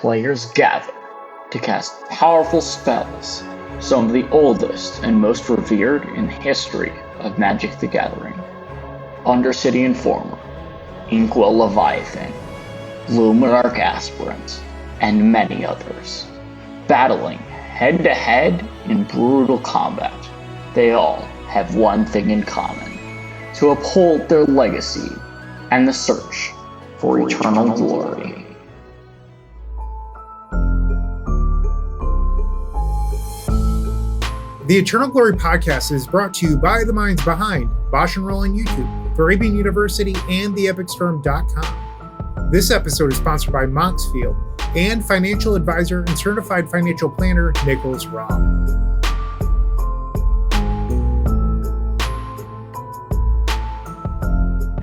players gather to cast powerful spells, some of the oldest and most revered in the history of Magic the Gathering. Undercity Informer, Inkwell Leviathan, Luminarch Aspirant, and many others. Battling head-to-head in brutal combat, they all have one thing in common: to uphold their legacy and the search for eternal glory. The Eternal Glory podcast is brought to you by the minds behind Bosch and Roll on YouTube, Arabian University, and theepicstorm.com. This episode is sponsored by Moxfield and financial advisor and certified financial planner Nicholas Robb.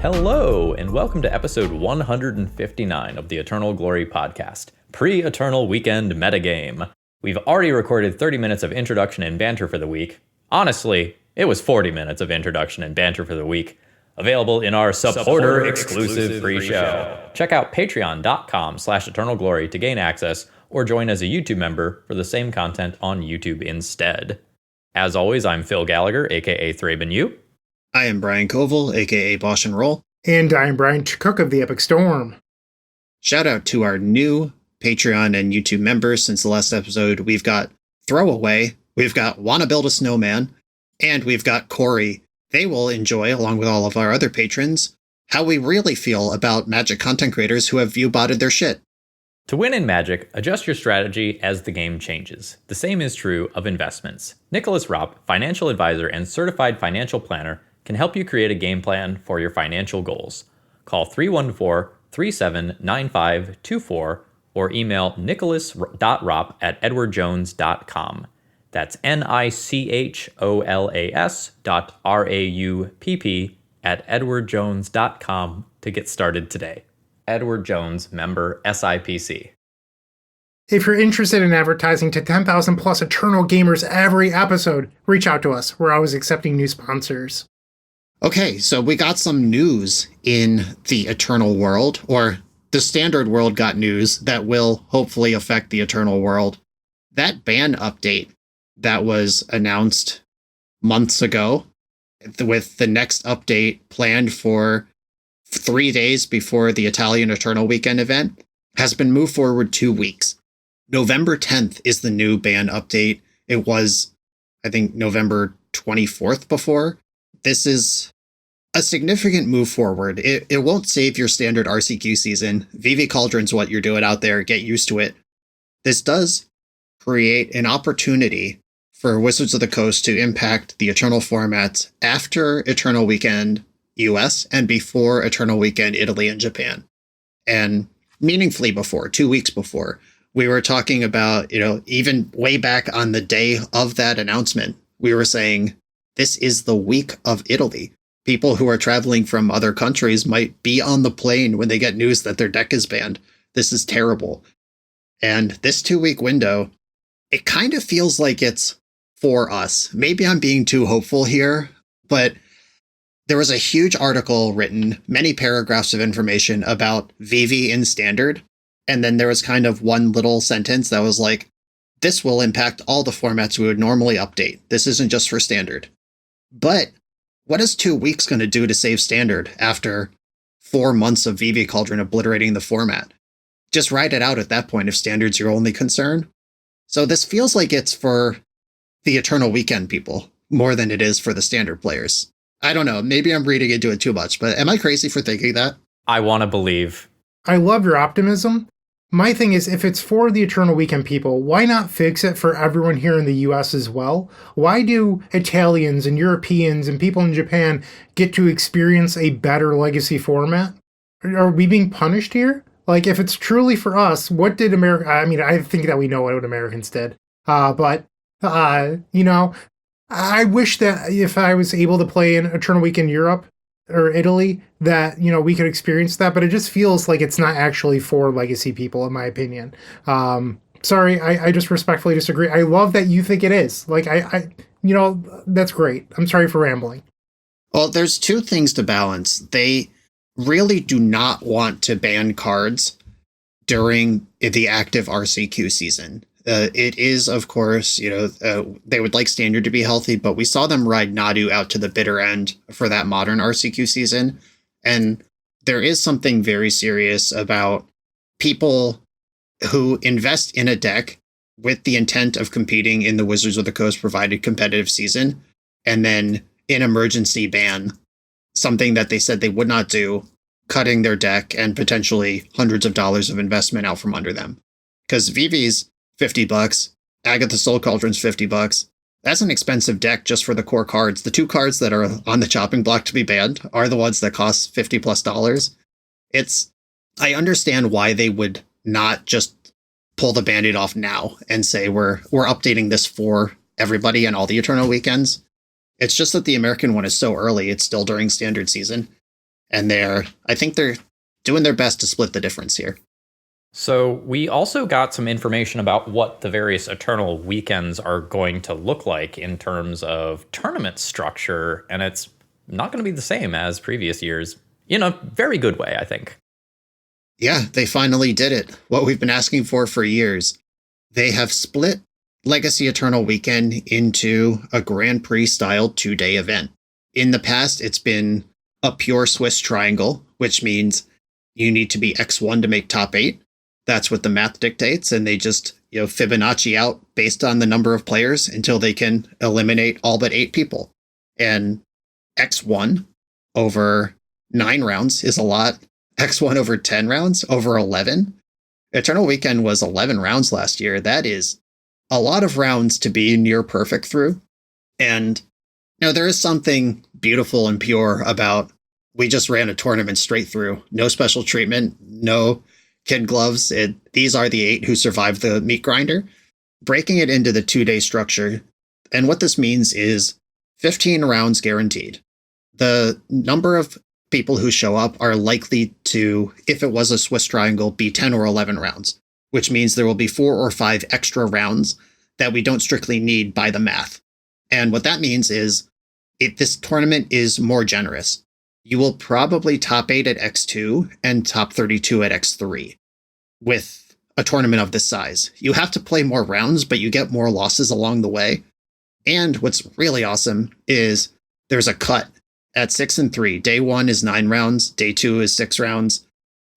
Hello, and welcome to episode 159 of the Eternal Glory podcast, pre-Eternal Weekend Metagame. We've already recorded 30 minutes of introduction and banter for the week. Honestly, it was 40 minutes of introduction and banter for the week. Available in our supporter-exclusive free show. Check out patreon.com/eternalglory to gain access, or join as a YouTube member for the same content on YouTube instead. As always, I'm Phil Gallagher, aka Thraben U. I am Brian Coval, aka Bosch and Roll. And I'm Bryant Cook of The Epic Storm. Shout out to our new Patreon and YouTube members. Since the last episode, we've got Throwaway, we've got Wanna Build a Snowman, and we've got Corey. They will enjoy, along with all of our other patrons, how we really feel about Magic content creators who have view-botted their shit. To win in Magic, adjust your strategy as the game changes. The same is true of investments. Nicholas Robb, financial advisor and certified financial planner, can help you create a game plan for your financial goals. Call 314-379524 or email nicholas.ropp@edwardjones.com. That's nicholas.raupp@edwardjones.com to get started today. Edward Jones, member SIPC. If you're interested in advertising to 10,000 plus Eternal gamers every episode, reach out to us. We're always accepting new sponsors. Okay, so we got some news in the Eternal world, or the Standard world got news that will hopefully affect the Eternal world. That ban update that was announced months ago, with the next update planned for 3 days before the Italian Eternal Weekend event, has been moved forward 2 weeks. November 10th is the new ban update. It was, I think, November 24th before. This is a significant move forward. It won't save your standard RCQ season. VV Cauldron's what you're doing out there. Get used to it. This does create an opportunity for Wizards of the Coast to impact the Eternal formats after Eternal Weekend US and before Eternal Weekend Italy and Japan. And meaningfully before, 2 weeks before. We were talking about, even way back on the day of that announcement, we were saying, this is the week of Italy. People who are traveling from other countries might be on the plane when they get news that their deck is banned. This is terrible. And this 2-week window, it kind of feels like it's for us. Maybe I'm being too hopeful here, but there was a huge article written, many paragraphs of information about VV in Standard. And then there was kind of one little sentence that was like, this will impact all the formats we would normally update. This isn't just for Standard. But what is 2 weeks going to do to save Standard after 4 months of VV Cauldron obliterating the format? Just write it out at that point if Standard's your only concern. So this feels like it's for the Eternal Weekend people more than it is for the Standard players. I don't know. Maybe I'm reading into it too much, but am I crazy for thinking that? I want to believe. I love your optimism. My thing is, if it's for the Eternal Weekend people, why not fix it for everyone here in the US as well? Why do Italians and Europeans and people in Japan get to experience a better legacy format? Are we being punished here? Like, if it's truly for us, what did America... I mean, I think that we know what Americans did. I wish that if I was able to play in Eternal Weekend Europe, or Italy, that, we could experience that, but it just feels like it's not actually for legacy people, in my opinion. Sorry, I just respectfully disagree. I love that you think it is. Like, that's great. I'm sorry for rambling. Well, there's two things to balance. They really do not want to ban cards during the active RCQ season. It is, of course, they would like Standard to be healthy, but we saw them ride Nadu out to the bitter end for that modern RCQ season. And there is something very serious about people who invest in a deck with the intent of competing in the Wizards of the Coast provided competitive season, and then in emergency ban something that they said they would not do, cutting their deck and potentially hundreds of dollars of investment out from under them. Because Vivi's $50, Agatha Soul Cauldron's $50. That's an expensive deck just for the core cards. The 2 cards that are on the chopping block to be banned are the ones that cost $50+. I understand why they would not just pull the Band-Aid off now and say we're updating this for everybody and all the Eternal weekends. It's just that the American one is so early. It's still during Standard season. And I think they're doing their best to split the difference here. So we also got some information about what the various Eternal weekends are going to look like in terms of tournament structure, and it's not going to be the same as previous years in a very good way, I think. Yeah, they finally did it. What we've been asking for years. They have split Legacy Eternal Weekend into a Grand Prix-style 2-day event. In the past, it's been a pure Swiss triangle, which means you need to be X1 to make top 8. That's what the math dictates, and they just Fibonacci out based on the number of players until they can eliminate all but 8 people. And X1 over 9 rounds is a lot. X1 over 10 rounds, over 11. Eternal Weekend was 11 rounds last year. That is a lot of rounds to be near perfect through. And there is something beautiful and pure about we just ran a tournament straight through. No special treatment, no kid gloves. These are the 8 who survived the meat grinder. Breaking it into the 2-day structure. And what this means is 15 rounds guaranteed. The number of people who show up are likely to, if it was a Swiss triangle, be 10 or 11 rounds, which means there will be 4 or 5 extra rounds that we don't strictly need by the math. And what that means is this tournament is more generous. You will probably top 8 at X2 and top 32 at X3 with a tournament of this size. You have to play more rounds, but you get more losses along the way. And what's really awesome is there's a cut at 6 and 3. Day 1 is 9 rounds. Day 2 is 6 rounds.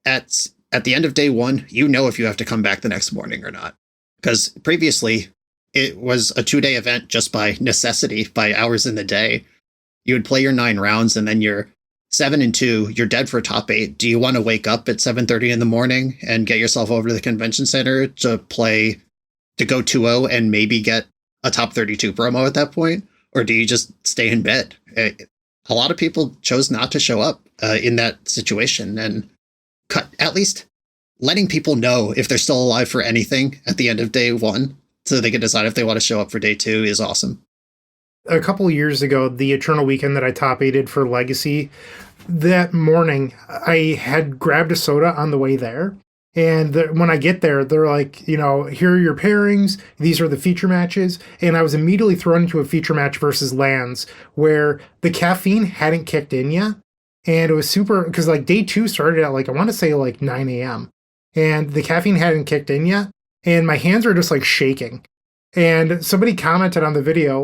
At the end of day 1, if you have to come back the next morning or not. Because previously, it was a 2-day event just by necessity, by hours in the day. You would play your 9 rounds, and then you're 7 and 2. You're dead for top 8. Do you want to wake up at 7:30 in the morning and get yourself over to the convention center to go 2-0 and maybe get a top 32 promo at that point? Or do you just stay in bed? A lot of people chose not to show up in that situation, and at least letting people know if they're still alive for anything at the end of day 1 so they can decide if they want to show up for day 2 is awesome. A couple of years ago, the Eternal Weekend that I top-8'd for Legacy, that morning, I had grabbed a soda on the way there. And when I get there, they're like, here are your pairings. These are the feature matches. And I was immediately thrown into a feature match versus Lands where the caffeine hadn't kicked in yet. And it was super, because day 2 started at I want to say 9 a.m. And the caffeine hadn't kicked in yet. And my hands were just shaking. And somebody commented on the video,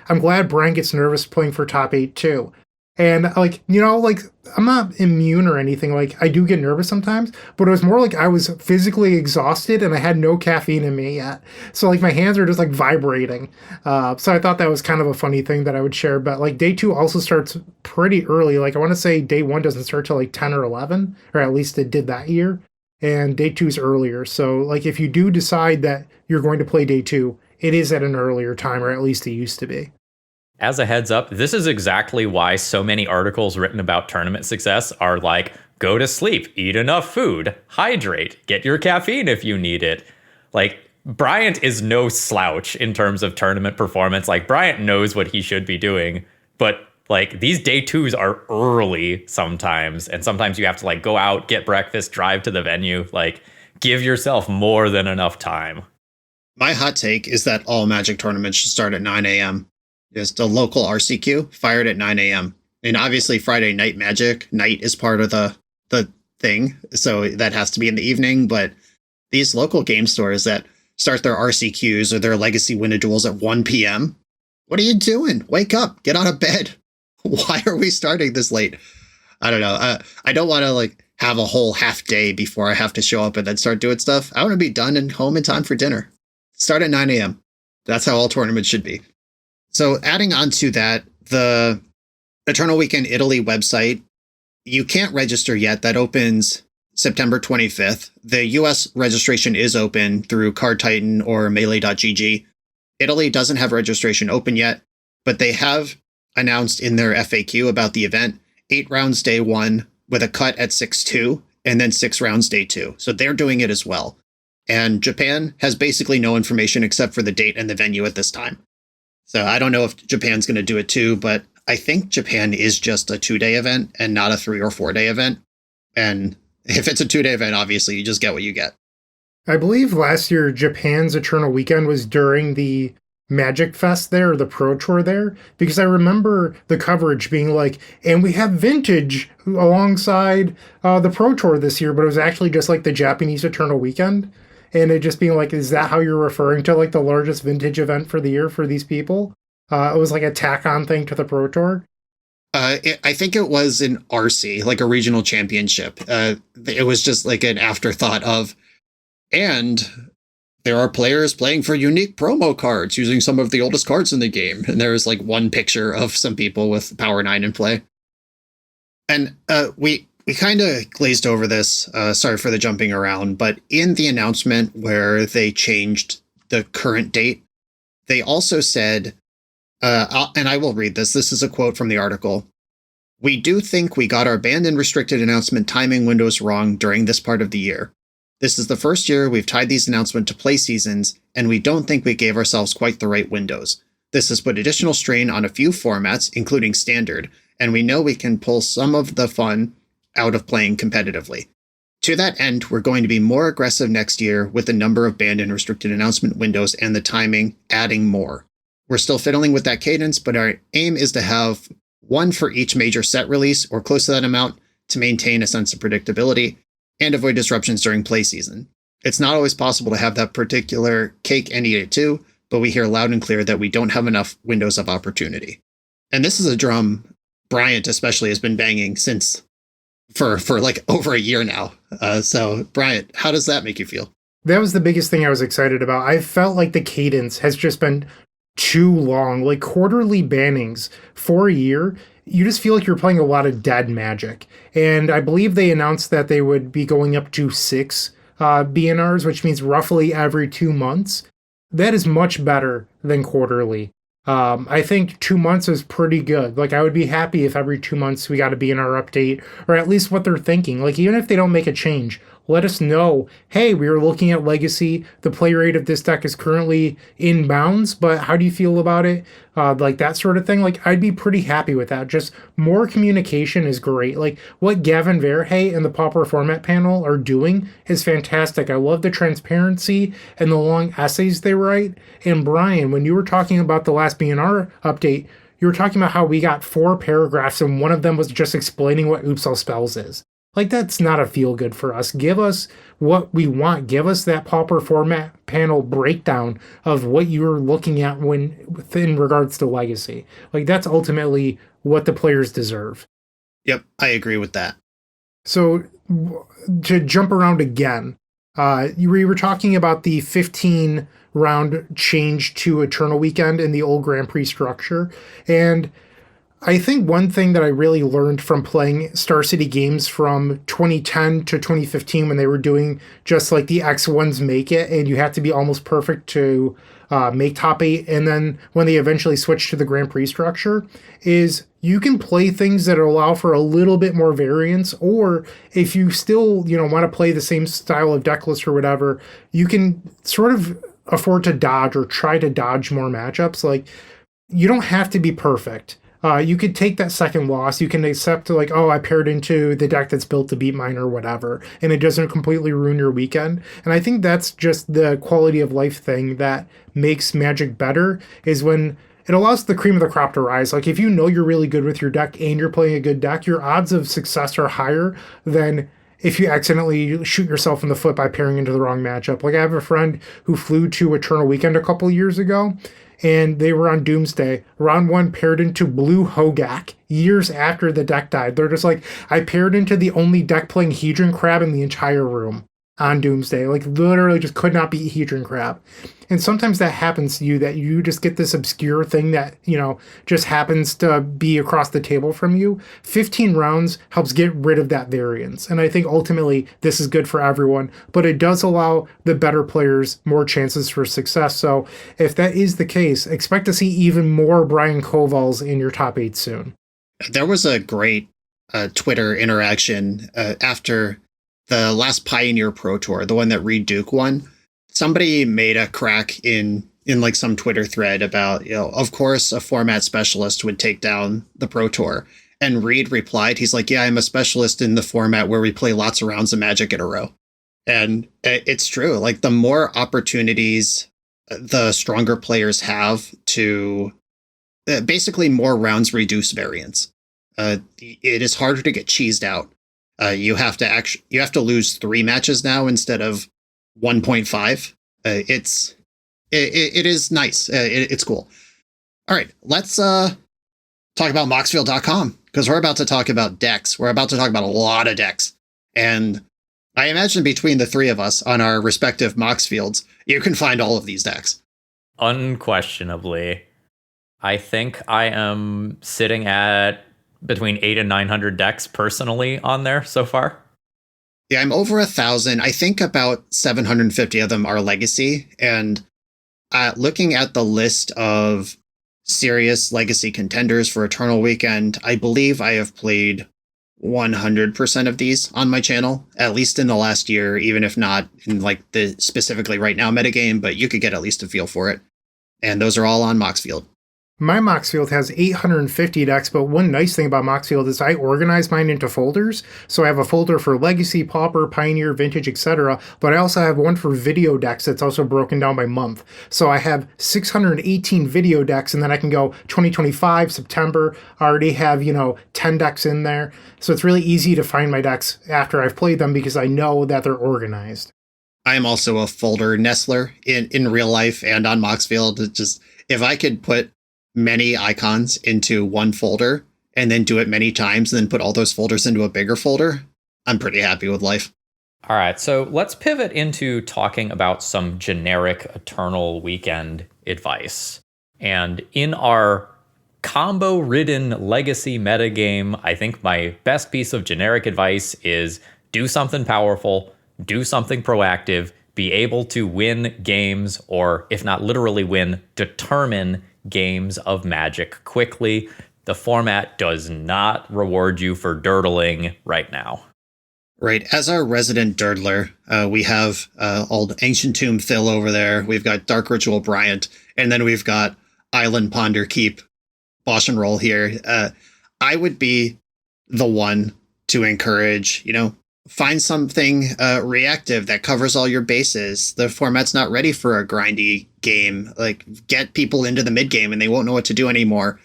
I'm glad Brian gets nervous playing for top 8 too. And I'm not immune or anything. I do get nervous sometimes, but it was more I was physically exhausted and I had no caffeine in me yet. So my hands are just vibrating. So I thought that was kind of a funny thing that I would share. But day 2 also starts pretty early. I want to say day 1 doesn't start till 10 or 11, or at least it did that year. And day 2 is earlier. So if you do decide that you're going to play day 2, it is at an earlier time, or at least it used to be. As a heads up, this is exactly why so many articles written about tournament success are go to sleep, eat enough food, hydrate, get your caffeine if you need it. Bryant is no slouch in terms of tournament performance. Bryant knows what he should be doing, but these day 2s are early sometimes, and sometimes you have to go out, get breakfast, drive to the venue. Give yourself more than enough time. My hot take is that all Magic tournaments should start at 9 a.m. Just a local RCQ fired at 9 a.m. And obviously Friday night Magic night is part of the thing, so that has to be in the evening. But these local game stores that start their RCQs or their legacy win a duels at 1 p.m. What are you doing? Wake up, get out of bed. Why are we starting this late? I don't know. I don't want to like have a whole half day before I have to show up and then start doing stuff. I want to be done and home in time for dinner. Start at 9 a.m. That's how all tournaments should be. So adding on to that, the Eternal Weekend Italy website, you can't register yet. That opens September 25th. The US registration is open through Card Titan or Melee.gg. Italy doesn't have registration open yet, but they have announced in their FAQ about the event 8 rounds day 1 with a cut at 6-2 and then 6 rounds day 2. So they're doing it as well. And Japan has basically no information except for the date and the venue at this time. So I don't know if Japan's going to do it too, but I think Japan is just a 2-day event and not a 3 or 4-day event. And if it's a 2-day event, obviously you just get what you get. I believe last year Japan's Eternal Weekend was during the Magic Fest there, or the Pro Tour there, because I remember the coverage being like, and we have Vintage alongside the Pro Tour this year, but it was actually just like the Japanese Eternal Weekend. And it just being like, is that how you're referring to like the largest Vintage event for the year for these people? It was like a tack-on thing to the Pro Tour. I think it was an RC, like a regional championship. It was just like an afterthought of, and there are players playing for unique promo cards using some of the oldest cards in the game. And there was like one picture of some people with Power 9 in play. And we kind of glazed over this. Sorry for the jumping around, but in the announcement where they changed the current date, they also said, and I will read this. This is a quote from the article. "We do think we got our banned and restricted announcement timing windows wrong during this part of the year. This is the first year we've tied these announcements to play seasons, and we don't think we gave ourselves quite the right windows. This has put additional strain on a few formats, including Standard, and we know we can pull some of the fun out of playing competitively. To that end, we're going to be more aggressive next year with the number of banned and restricted announcement windows and the timing, adding more. We're still fiddling with that cadence, but our aim is to have one for each major set release or close to that amount to maintain a sense of predictability and avoid disruptions during play season. It's not always possible to have that particular cake and eat it too, but we hear loud and clear that we don't have enough windows of opportunity." And this is a drum Bryant especially has been banging since for like over a year now. So Bryant, how does that make you feel? That was the biggest thing I was excited about. I felt like the cadence has just been too long. Like quarterly bannings for a year, you just feel like you're playing a lot of dead Magic. And I believe they announced that they would be going up to 6 BNRs, which means roughly every 2 months. That is much better than quarterly. I think 2 months is pretty good. Like, I would be happy if every 2 months we got a BNR update, or at least what they're thinking. Like, even if they don't make a change, let us know, hey, we were looking at Legacy. The play rate of this deck is currently in bounds, but how do you feel about it? Like that sort of thing. Like, I'd be pretty happy with that. Just more communication is great. Like, what Gavin Verhey and the Pauper Format panel are doing is fantastic. I love the transparency and the long essays they write. And Brian, when you were talking about the last BNR update, you were talking about how we got 4 paragraphs and one of them was just explaining what Oops All Spells is. Like, that's not a feel good for us. Give us what we want. Give us that Pauper Format panel breakdown of what you're looking at when in regards to Legacy. Like, that's ultimately what the players deserve. Yep, I agree with that. So, to jump around again, we were talking about the 15 round change to Eternal Weekend in the old Grand Prix structure. And I think one thing that I really learned from playing Star City games from 2010 to 2015 when they were doing just like the X1s make it, and you have to be almost perfect to make top 8, and then when they eventually switched to the Grand Prix structure, is you can play things that allow for a little bit more variance, or if you still, want to play the same style of deck list or whatever, you can sort of afford to dodge or try to dodge more matchups. Like, you don't have to be perfect. You could take that second loss. You can accept like, oh, I paired into the deck that's built to beat mine or whatever, and it doesn't completely ruin your weekend. And I think that's just the quality of life thing that makes Magic better, is when it allows the cream of the crop to rise. Like, if you know you're really good with your deck and you're playing a good deck, your odds of success are higher than if you accidentally shoot yourself in the foot by pairing into the wrong matchup. Like I have a friend who flew to Eternal Weekend a couple years ago, and they were on Doomsday. Round 1 paired into Blue Hogak years after the deck died. They're just like, I paired into the only deck playing Hedron Crab in the entire room on Doomsday. Like literally just could not beat Hedron Crab. And sometimes that happens to you, that you just get this obscure thing that, just happens to be across the table from you. 15 rounds helps get rid of that variance. And I think ultimately this is good for everyone, but it does allow the better players more chances for success. So if that is the case, expect to see even more Brian Covals in your top 8 soon. There was a great Twitter interaction after the last Pioneer Pro Tour, the one that Reed Duke won. Somebody made a crack in like some Twitter thread about, of course, a format specialist would take down the Pro Tour. And Reed replied, he's like, yeah, I'm a specialist in the format where we play lots of rounds of Magic in a row. And it's true. Like the more opportunities the stronger players have to basically more rounds reduce variance. It is harder to get cheesed out. You have to lose 3 matches now instead of 1.5. It is nice. It's cool. All right, let's talk about Moxfield.com, because we're about to talk about decks. We're about to talk about a lot of decks. And I imagine between the 3 of us on our respective Moxfields, you can find all of these decks. Unquestionably. I think I am sitting at between 800 and 900 decks personally on there so far. Yeah, I'm over 1,000. I think about 750 of them are legacy. And looking at the list of serious legacy contenders for Eternal Weekend, I believe I have played 100% of these on my channel, at least in the last year, even if not in like the specifically right now metagame, but you could get at least a feel for it. And those are all on Moxfield. My Moxfield has 850 decks, but one nice thing about Moxfield is I organize mine into folders. So I have a folder for Legacy, Pauper, Pioneer, Vintage, etc. But I also have one for video decks that's also broken down by month. So I have 618 video decks, and then I can go 2025, September. I already have, 10 decks in there. So it's really easy to find my decks after I've played them because I know that they're organized. I am also a folder nestler in real life and on Moxfield. It's just, if I could put many icons into one folder and then do it many times and then put all those folders into a bigger folder, I'm pretty happy with life. All right, so let's pivot into talking about some generic Eternal Weekend advice. And in our combo-ridden legacy metagame, I think my best piece of generic advice is do something powerful, do something proactive, be able to win games, or if not literally win, determine games of Magic quickly. The format does not reward you for durdling right now. Right. As our resident durdler, we have old Ancient Tomb Phil over there. We've got Dark Ritual Bryant, and then we've got Island Ponder Keep Bosch and Roll here. I would be the one to encourage, find something reactive that covers all your bases. The format's not ready for a grindy game. Like, get people into the mid game and they won't know what to do anymore.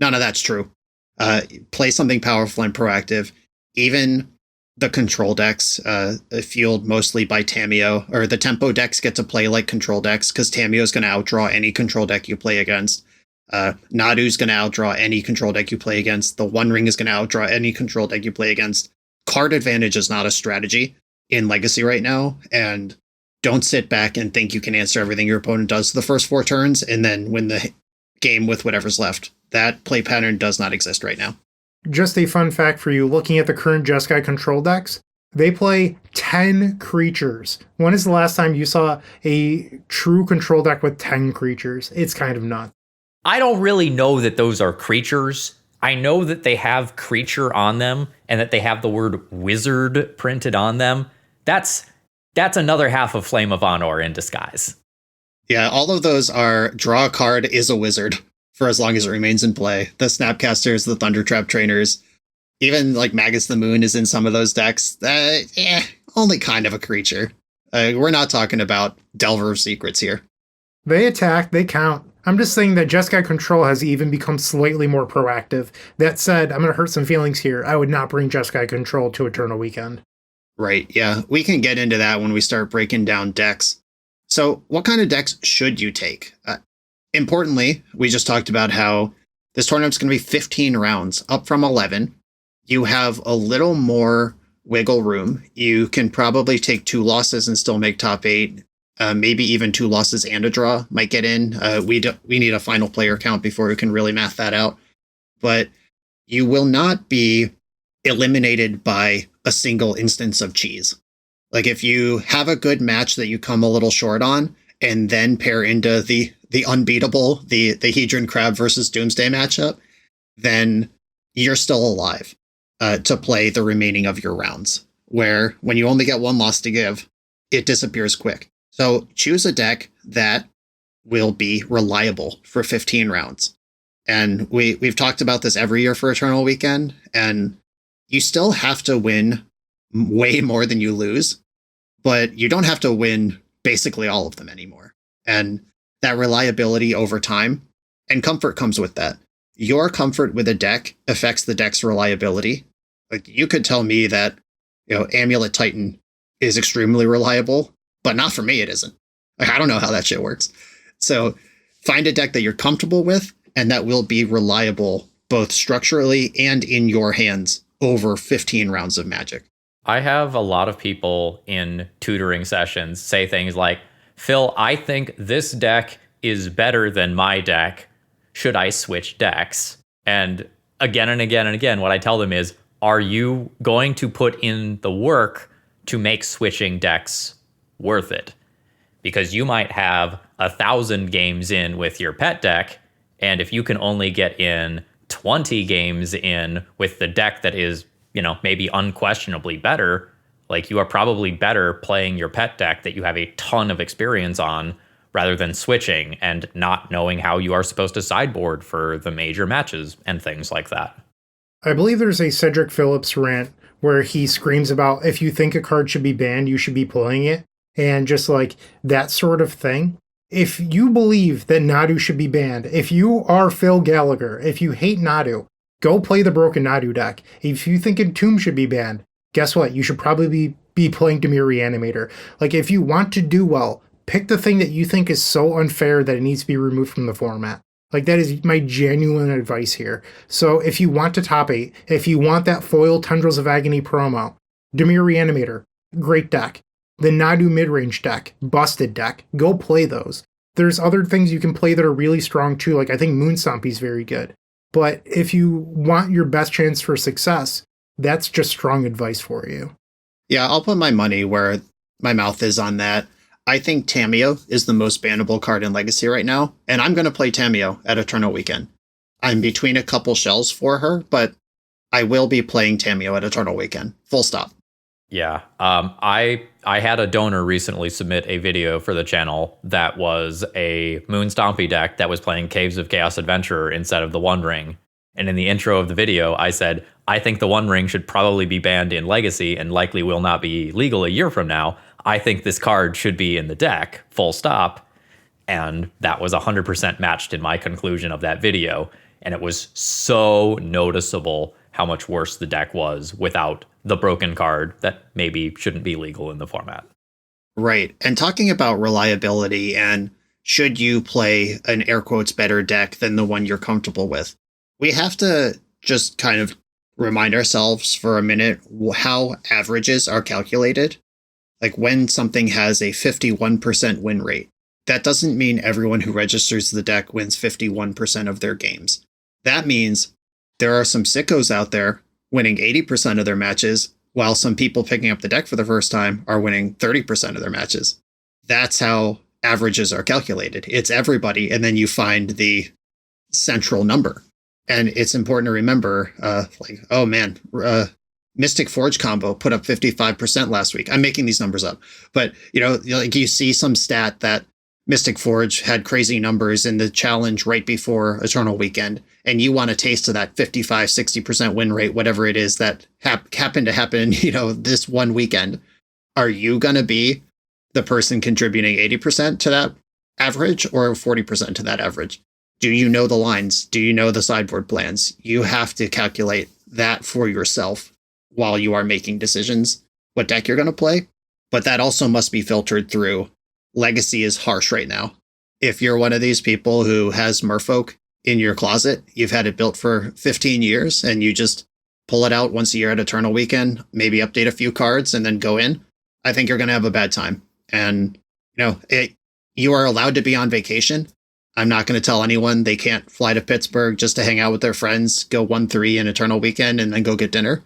None of that's true. Play something powerful and proactive. Even the control decks, fueled mostly by Tamiyo, or the tempo decks get to play like control decks because Tamiyo is going to outdraw any control deck you play against. Nadu's going to outdraw any control deck you play against. The One Ring is going to outdraw any control deck you play against. Card advantage is not a strategy in Legacy right now, and don't sit back and think you can answer everything your opponent does the first 4 turns and then win the game with whatever's left. That play pattern does not exist right now. Just a fun fact for you, looking at the current Jeskai control decks, they play 10 creatures. When is the last time you saw a true control deck with 10 creatures? It's kind of nuts. I don't really know that those are creatures. I know that they have creature on them and that they have the word wizard printed on them. That's another half of Flame of Honor in disguise. Yeah, all of those are draw a card is a wizard for as long as it remains in play. The Snapcasters, the Thundertrap Trainers, even like Magus the Moon is in some of those decks. Only kind of a creature. We're not talking about Delver of Secrets here. They attack, they count. I'm just saying that Jeskai Control has even become slightly more proactive. That said, I'm going to hurt some feelings here. I would not bring Jeskai Control to Eternal Weekend. Right. Yeah. We can get into that when we start breaking down decks. So what kind of decks should you take? Importantly, we just talked about how this tournament's going to be 15 rounds, up from 11. You have a little more wiggle room. You can probably take 2 losses and still make top 8. Maybe even 2 losses and a draw might get in. We need a final player count before we can really math that out. But you will not be eliminated by a single instance of cheese. Like if you have a good match that you come a little short on and then pair into the unbeatable, the Hedron Crab versus Doomsday matchup, then you're still alive to play the remaining of your rounds, where when you only get 1 loss to give, it disappears quick. So choose a deck that will be reliable for 15 rounds. And we've talked about this every year for Eternal Weekend, and you still have to win way more than you lose, but you don't have to win basically all of them anymore. And that reliability over time and comfort comes with that. Your comfort with a deck affects the deck's reliability. Like you could tell me that, Amulet Titan is extremely reliable, but not for me, it isn't. Like, I don't know how that shit works. So find a deck that you're comfortable with and that will be reliable both structurally and in your hands over 15 rounds of Magic. I have a lot of people in tutoring sessions say things like, Phil, I think this deck is better than my deck. Should I switch decks? And again and again and again, what I tell them is, are you going to put in the work to make switching decks worth it? Because you might have 1,000 games in with your pet deck, and if you can only get in 20 games in with the deck that is, maybe unquestionably better, like you are probably better playing your pet deck that you have a ton of experience on rather than switching and not knowing how you are supposed to sideboard for the major matches and things like that. I believe there's a Cedric Phillips rant where he screams about if you think a card should be banned, you should be playing it. And just like that sort of thing. If you believe that Nadu should be banned, if you are Phil Gallagher, if you hate Nadu, go play the Broken Nadu deck. If you think Entomb should be banned, guess what? You should probably be playing Dimir Reanimator. Like, if you want to do well, pick the thing that you think is so unfair that it needs to be removed from the format. Like, that is my genuine advice here. So if you want to top 8, if you want that foil Tendrils of Agony promo, Dimir Reanimator, great deck. The Nadu midrange deck, busted deck, go play those. There's other things you can play that are really strong too, like I think Moonstompy's very good. But if you want your best chance for success, that's just strong advice for you. Yeah, I'll put my money where my mouth is on that. I think Tamiyo is the most bannable card in Legacy right now, and I'm going to play Tamiyo at Eternal Weekend. I'm between a couple shells for her, but I will be playing Tamiyo at Eternal Weekend. Full stop. Yeah. I had a donor recently submit a video for the channel that was a Moonstompy deck that was playing Caves of Chaos Adventurer instead of the One Ring. And in the intro of the video, I said, I think the One Ring should probably be banned in Legacy and likely will not be legal a year from now. I think this card should be in the deck, full stop. And that was 100% matched in my conclusion of that video. And it was so noticeable how much worse the deck was without the broken card that maybe shouldn't be legal in the format. Right. And talking about reliability and should you play an air quotes better deck than the one you're comfortable with, we have to just kind of remind ourselves for a minute how averages are calculated. Like when something has a 51% win rate, that doesn't mean everyone who registers the deck wins 51% of their games. That means there are some sickos out there winning 80% of their matches, while some people picking up the deck for the first time are winning 30% of their matches. That's how averages are calculated. It's everybody, and then you find the central number. And it's important to remember, Mystic Forge combo put up 55% last week. I'm making these numbers up. But, you see some stat that Mystic Forge had crazy numbers in the challenge right before Eternal Weekend, and you want a taste of that 55, 60% win rate, whatever it is that happened to happen, this one weekend. Are you going to be the person contributing 80% to that average or 40% to that average? Do you know the lines? Do you know the sideboard plans? You have to calculate that for yourself while you are making decisions, what deck you're going to play. But that also must be filtered through. Legacy is harsh right now. If you're one of these people who has Merfolk in your closet, you've had it built for 15 years, and you just pull it out once a year at Eternal Weekend, maybe update a few cards, and then go in, I think you're going to have a bad time. And, you are allowed to be on vacation. I'm not going to tell anyone they can't fly to Pittsburgh just to hang out with their friends, go 1-3 in Eternal Weekend, and then go get dinner.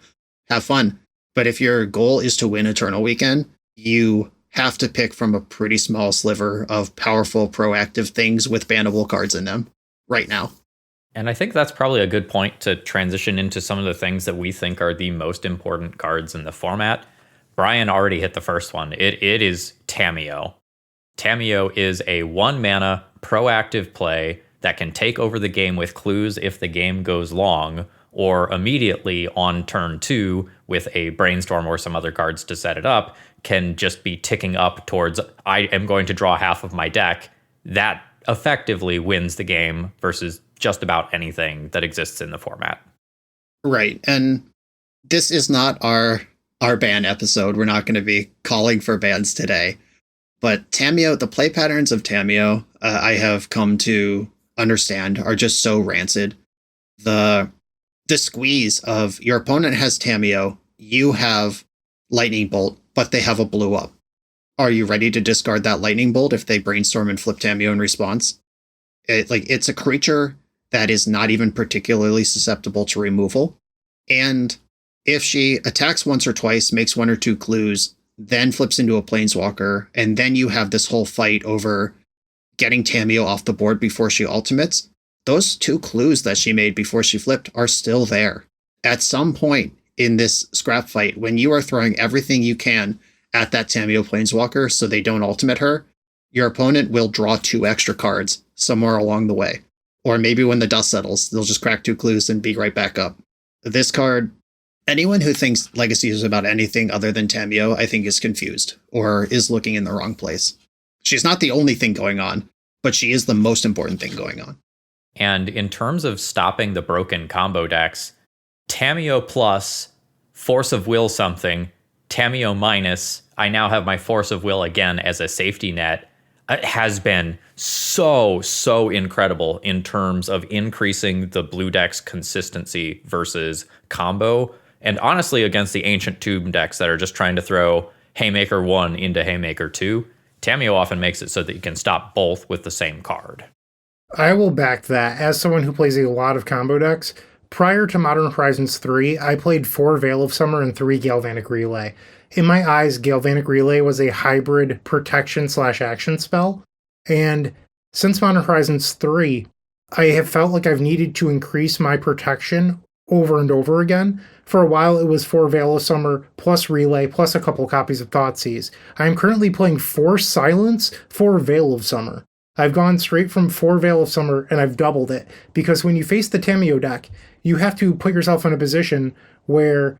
Have fun. But if your goal is to win Eternal Weekend, you have to pick from a pretty small sliver of powerful, proactive things with bannable cards in them right now. And I think that's probably a good point to transition into some of the things that we think are the most important cards in the format. Brian already hit the first one. It is Tamiyo. Tamiyo is a 1-mana proactive play that can take over the game with clues if the game goes long, or immediately on turn 2 with a brainstorm or some other cards to set it up, can just be ticking up towards, I am going to draw half of my deck. That effectively wins the game versus just about anything that exists in the format. Right. And this is not our ban episode. We're not going to be calling for bans today. But Tamiyo, the play patterns of Tamiyo, I have come to understand are just so rancid. The squeeze of your opponent has Tamiyo, you have Lightning Bolt, but they have a blue up. Are you ready to discard that Lightning Bolt if they brainstorm and flip Tamiyo in response? It's a creature that is not even particularly susceptible to removal. And if she attacks once or twice, makes 1 or 2 clues, then flips into a Planeswalker, and then you have this whole fight over getting Tamiyo off the board before she ultimates, those 2 clues that she made before she flipped are still there. At some point in this scrap fight, when you are throwing everything you can at that Tamiyo Planeswalker so they don't ultimate her, your opponent will draw 2 extra cards somewhere along the way. Or maybe when the dust settles, they'll just crack 2 clues and be right back up. This card, anyone who thinks Legacy is about anything other than Tamiyo, I think is confused or is looking in the wrong place. She's not the only thing going on, but she is the most important thing going on. And in terms of stopping the broken combo decks, Tamiyo plus Force of Will something, Tamiyo minus, I now have my Force of Will again as a safety net, has been so incredible in terms of increasing the blue deck's consistency versus combo. And honestly, against the Ancient Tomb decks that are just trying to throw Haymaker 1 into Haymaker 2, Tamiyo often makes it so that you can stop both with the same card. I will back that. As someone who plays a lot of combo decks, prior to Modern Horizons 3, I played 4 Veil of Summer and 3 Galvanic Relay. In my eyes, Galvanic Relay was a hybrid protection/action spell, and since Modern Horizons 3, I have felt like I've needed to increase my protection over and over again. For a while, it was 4 Veil of Summer, plus Relay, plus a couple copies of Thoughtseize. I am currently playing 4 Silence, 4 Veil of Summer. I've gone straight from 4 Veil of Summer, and I've doubled it, because when you face the Tamiyo deck, you have to put yourself in a position where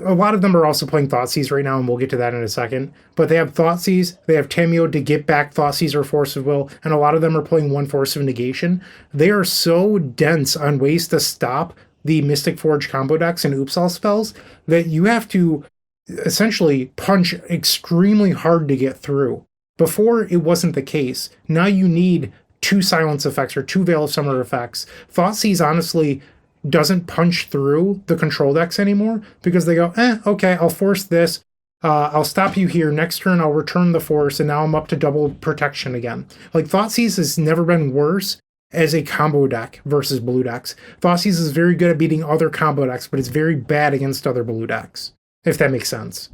a lot of them are also playing Thoughtseize right now, and we'll get to that in a second. But they have Thoughtseize, they have Tamiyo to get back Thoughtseize or Force of Will, and a lot of them are playing 1 Force of Negation. They are so dense on ways to stop the Mystic Forge combo decks and Oopsal spells that you have to essentially punch extremely hard to get through. Before, it wasn't the case. Now you need 2 Silence effects or 2 Veil of Summer effects. Thoughtseize honestly doesn't punch through the control decks anymore because they go, okay, I'll force this. I'll stop you here. Next turn, I'll return the force, and now I'm up to double protection again. Like, Thoughtseize has never been worse as a combo deck versus blue decks. Thoughtseize is very good at beating other combo decks, but it's very bad against other blue decks, if that makes sense.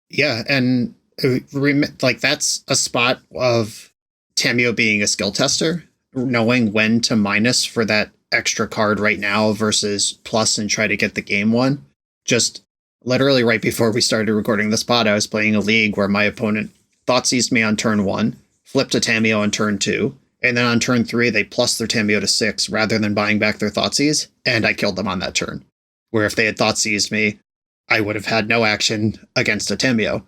Yeah, and that's a spot of Tamiyo being a skill tester, knowing when to minus for that extra card right now versus plus and try to get the game won. Just literally right before we started recording this pod, I was playing a league where my opponent Thoughtseized me on turn 1, flipped a Tamiyo on turn 2, and then on turn 3 they plus their Tamiyo to 6 rather than buying back their Thoughtseize, and I killed them on that turn. Where if they had Thoughtseized me, I would have had no action against a Tamiyo.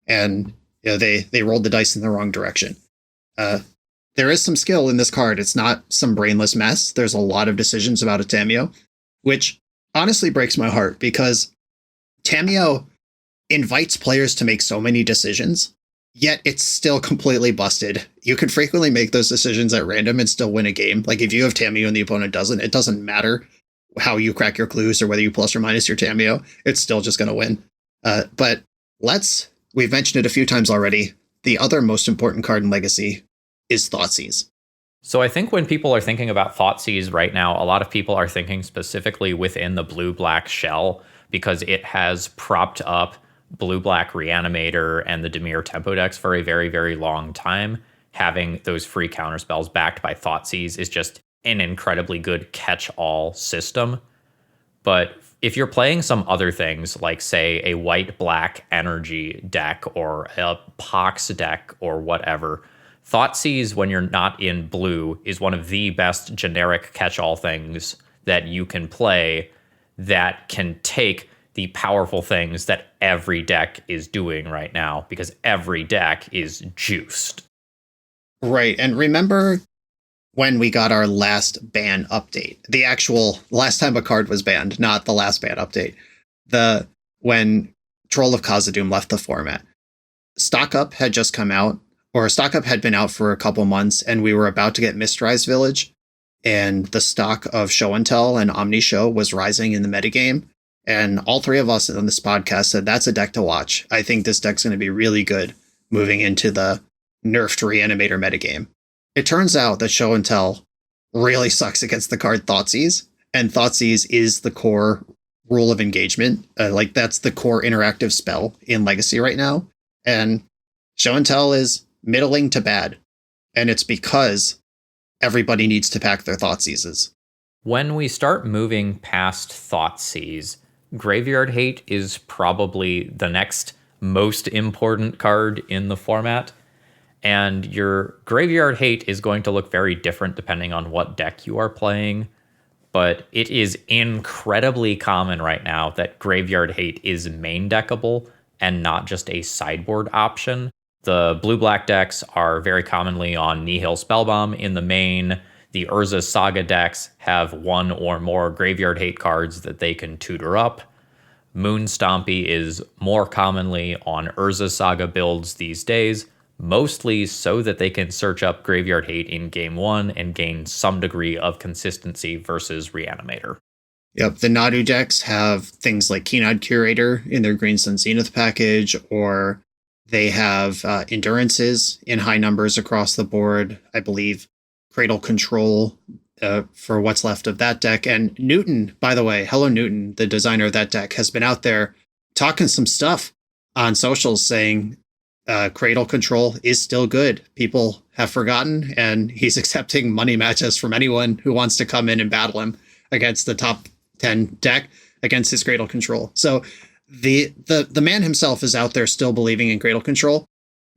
And they rolled the dice in the wrong direction. There is some skill in this card. It's not some brainless mess. There's a lot of decisions about a Tamiyo, which honestly breaks my heart because Tamiyo invites players to make so many decisions, yet it's still completely busted. You can frequently make those decisions at random and still win a game. Like if you have Tamiyo and the opponent doesn't, it doesn't matter how you crack your clues or whether you plus or minus your Tamiyo, it's still just going to win. But we've mentioned it a few times already. The other most important card in Legacy is Thoughtseize. So I think when people are thinking about Thoughtseize right now, a lot of people are thinking specifically within the blue-black shell because it has propped up blue-black Reanimator and the Dimir tempo decks for a very, very long time. Having those free counterspells backed by Thoughtseize is just an incredibly good catch-all system. But if you're playing some other things, like, say, a white-black energy deck or a Pox deck or whatever, Thoughtseize, when you're not in blue, is one of the best generic catch-all things that you can play that can take the powerful things that every deck is doing right now, because every deck is juiced. Right, and remember when we got our last ban update, the actual last time a card was banned, not the last ban update, when Troll of Khazad-dûm left the format. Stock Up had just come out, or Stock Up had been out for a couple months, and we were about to get Mistrise Village, and the stock of Show and Tell and Omni Show was rising in the metagame, and all three of us on this podcast said that's a deck to watch. I think this deck's going to be really good moving into the nerfed Reanimator metagame. It turns out that Show and Tell really sucks against the card Thoughtseize, and Thoughtseize is the core rule of engagement. That's the core interactive spell in Legacy right now. And Show and Tell is middling to bad, and it's because everybody needs to pack their Thoughtseizes. When we start moving past Thoughtseize, Graveyard Hate is probably the next most important card in the format. And your Graveyard Hate is going to look very different depending on what deck you are playing. But it is incredibly common right now that Graveyard Hate is main deckable and not just a sideboard option. The blue-black decks are very commonly on Nihil Spellbomb in the main. The Urza Saga decks have one or more Graveyard Hate cards that they can tutor up. Moon Stompy is more commonly on Urza Saga builds these days, mostly so that they can search up Graveyard Hate in Game 1 and gain some degree of consistency versus Reanimator. Yep, the Nadu decks have things like Keenad Curator in their Green Sun Zenith package, or they have Endurances in high numbers across the board. I believe Cradle Control for what's left of that deck. And Newton, by the way, Hello Newton, the designer of that deck, has been out there talking some stuff on socials saying Cradle Control is still good. People have forgotten, and he's accepting money matches from anyone who wants to come in and battle him against the top 10 deck against his Cradle Control. So the man himself is out there still believing in Cradle Control.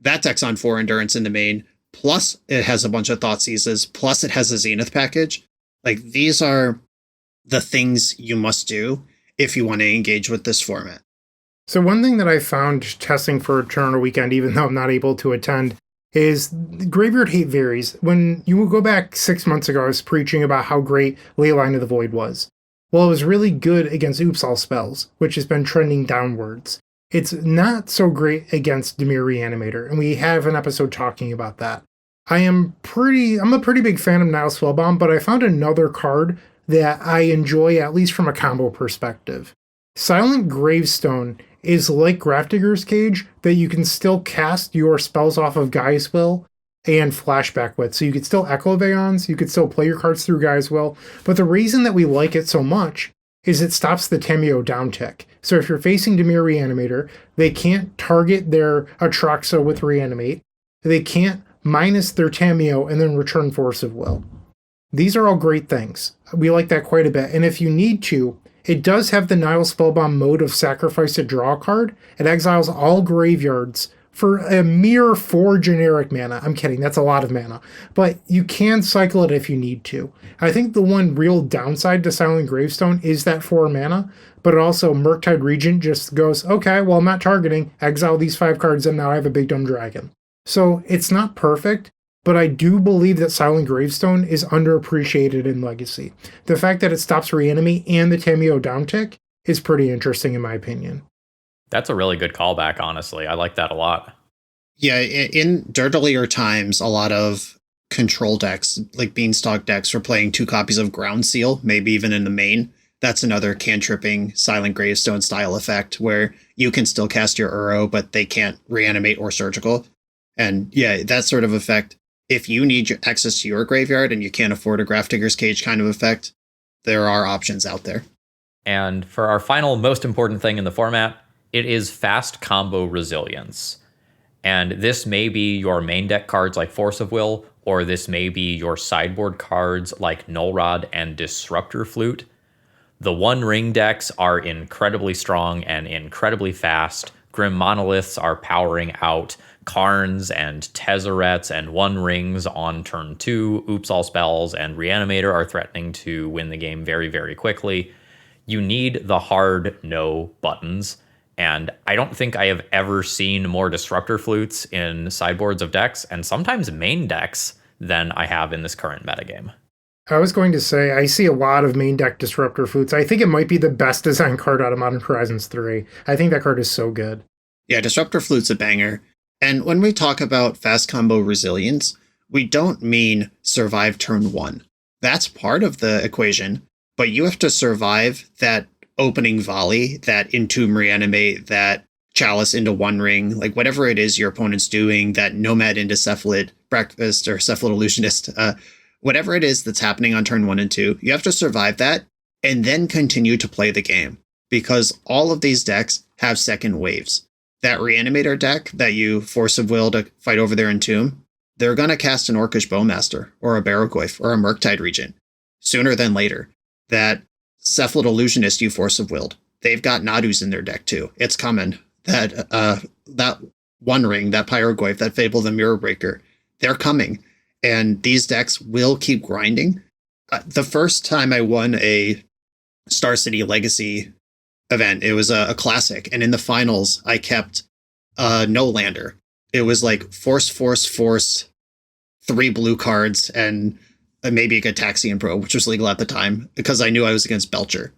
That deck's on 4 Endurance in the main, plus it has a bunch of Thoughtseizes, plus it has a Zenith package. Like, these are the things you must do if you want to engage with this format. So one thing that I found testing for Eternal Weekend, even though I'm not able to attend, is Graveyard Hate varies. When you go back 6 months ago, I was preaching about how great Leyline of the Void was. Well, it was really good against Oops All Spells, which has been trending downwards. It's not so great against Dimir Reanimator, and we have an episode talking about that. I'm a pretty big fan of Nihil Spellbomb, but I found another card that I enjoy, at least from a combo perspective. Silent Gravestone is like Grafdigger's Cage, that you can still cast your spells off of Gaia's Will and flashback with. So you could still Echo Vaons, you could still play your cards through Gaia's Will, but the reason that we like it so much is it stops the Tamiyo downtick. So if you're facing Dimir Reanimator, they can't target their Atraxa with Reanimate, they can't minus their Tamiyo and then return Force of Will. These are all great things. We like that quite a bit, and if you need to, it does have the Nihil Spellbomb mode of sacrifice to draw a card. It exiles all graveyards for a mere 4 generic mana. I'm kidding, that's a lot of mana. But you can cycle it if you need to. I think the one real downside to Silent Gravestone is that 4 mana, but also Murktide Regent just goes, okay, well, I'm not targeting, exile these 5 cards, and now I have a big dumb dragon. So it's not perfect, but I do believe that Silent Gravestone is underappreciated in Legacy. The fact that it stops Reanimate and the Tamiyo downtick is pretty interesting in my opinion. That's a really good callback, honestly. I like that a lot. Yeah, in dirtier times, a lot of control decks, like Beanstalk decks, were playing 2 copies of Ground Seal, maybe even in the main. That's another cantripping Silent Gravestone style effect where you can still cast your Uro, but they can't reanimate or surgical. And yeah, that sort of effect, if you need access to your graveyard and you can't afford a Grafdigger's Cage kind of effect, there are options out there. And for our final most important thing in the format, it is fast combo resilience. And this may be your main deck cards like Force of Will, or this may be your sideboard cards like Null Rod and Disruptor Flute. The One Ring decks are incredibly strong and incredibly fast. Grim Monoliths are powering out Karns and Tezzerets and One Rings on turn 2. Oops All Spells and Reanimator are threatening to win the game very, very quickly. You need the hard no buttons. And I don't think I have ever seen more Disruptor Flutes in sideboards of decks, and sometimes main decks, than I have in this current metagame. I was going to say, I see a lot of main deck Disruptor Flutes. I think it might be the best design card out of Modern Horizons 3. I think that card is so good. Yeah, Disruptor Flute's a banger. And when we talk about fast combo resilience, we don't mean survive turn 1. That's part of the equation, but you have to survive that opening volley, that Entomb Reanimate, that Chalice into One Ring, like whatever it is your opponent's doing, that Nomad into Cephalid Breakfast or Cephalid Illusionist, whatever it is that's happening on turn 1 and 2, you have to survive that and then continue to play the game, because all of these decks have second waves. That Reanimator deck that you Force of Will to fight over their Entomb, they're going to cast an Orcish Bowmaster or a Barrogoyf or a Murktide Regent sooner than later. That Cephalid Illusionist you Force of Willed, they've got Nadus in their deck too. It's coming. That One Ring, that Pyrogoyf, that Fable the Mirror Breaker, they're coming. And these decks will keep grinding. The first time I won a Star City Legacy event, it was a classic. And in the finals, I kept No Lander. It was like force, 3 blue cards, and maybe a Gataxian Pro, which was legal at the time, because I knew I was against Belcher.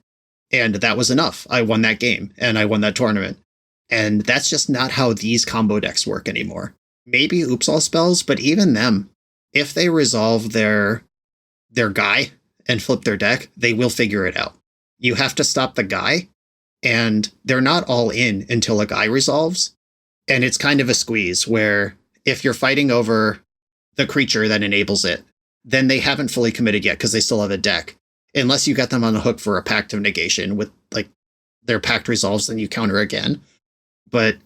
And that was enough. I won that game, and I won that tournament. And that's just not how these combo decks work anymore. Maybe Oops All Spells, but even them, if they resolve their guy and flip their deck, they will figure it out. You have to stop the guy, and they're not all in until a guy resolves. And it's kind of a squeeze where if you're fighting over the creature that enables it, then they haven't fully committed yet because they still have a deck. Unless you get them on the hook for a Pact of Negation with like their Pact resolves, then you counter again. But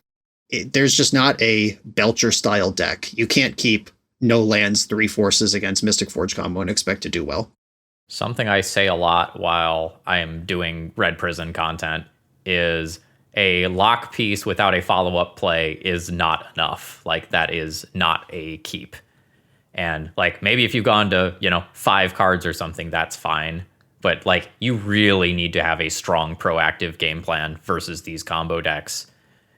there's just not a Belcher style deck. You can't keep no lands, 3 forces against Mystic Forge combo and expect to do well. Something I say a lot while I am doing Red Prison content is a lock piece without a follow-up play is not enough. Like, that is not a keep. And like, maybe if you've gone to, 5 cards or something, that's fine. But like, you really need to have a strong proactive game plan versus these combo decks,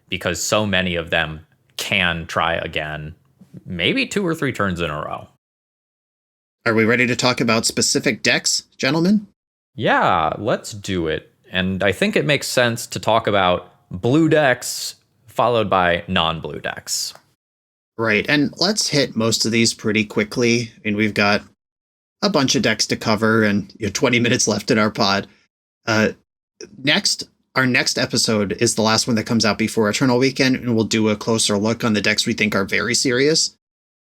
because so many of them can try again, maybe 2 or 3 turns in a row. Are we ready to talk about specific decks, gentlemen? Yeah, let's do it. And I think it makes sense to talk about blue decks followed by non-blue decks. Right, and let's hit most of these pretty quickly. I mean, we've got a bunch of decks to cover and 20 minutes left in our pod. Our next episode is the last one that comes out before Eternal Weekend, and we'll do a closer look on the decks we think are very serious.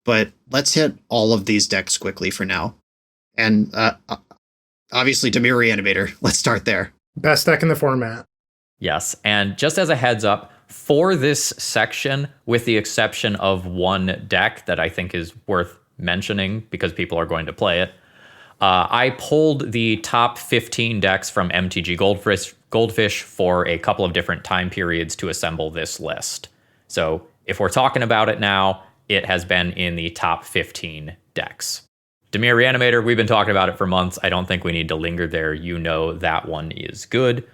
But let's hit all of these decks quickly for now. And obviously, Dimir Reanimator. Let's start there. Best deck in the format. Yes, and just as a heads up, for this section, with the exception of one deck that I think is worth mentioning because people are going to play it, I pulled the top 15 decks from MTG Goldfish for a couple of different time periods to assemble this list. So if we're talking about it now, it has been in the top 15 decks. Dimir Reanimator, we've been talking about it for months. I don't think we need to linger there. You know that one is good.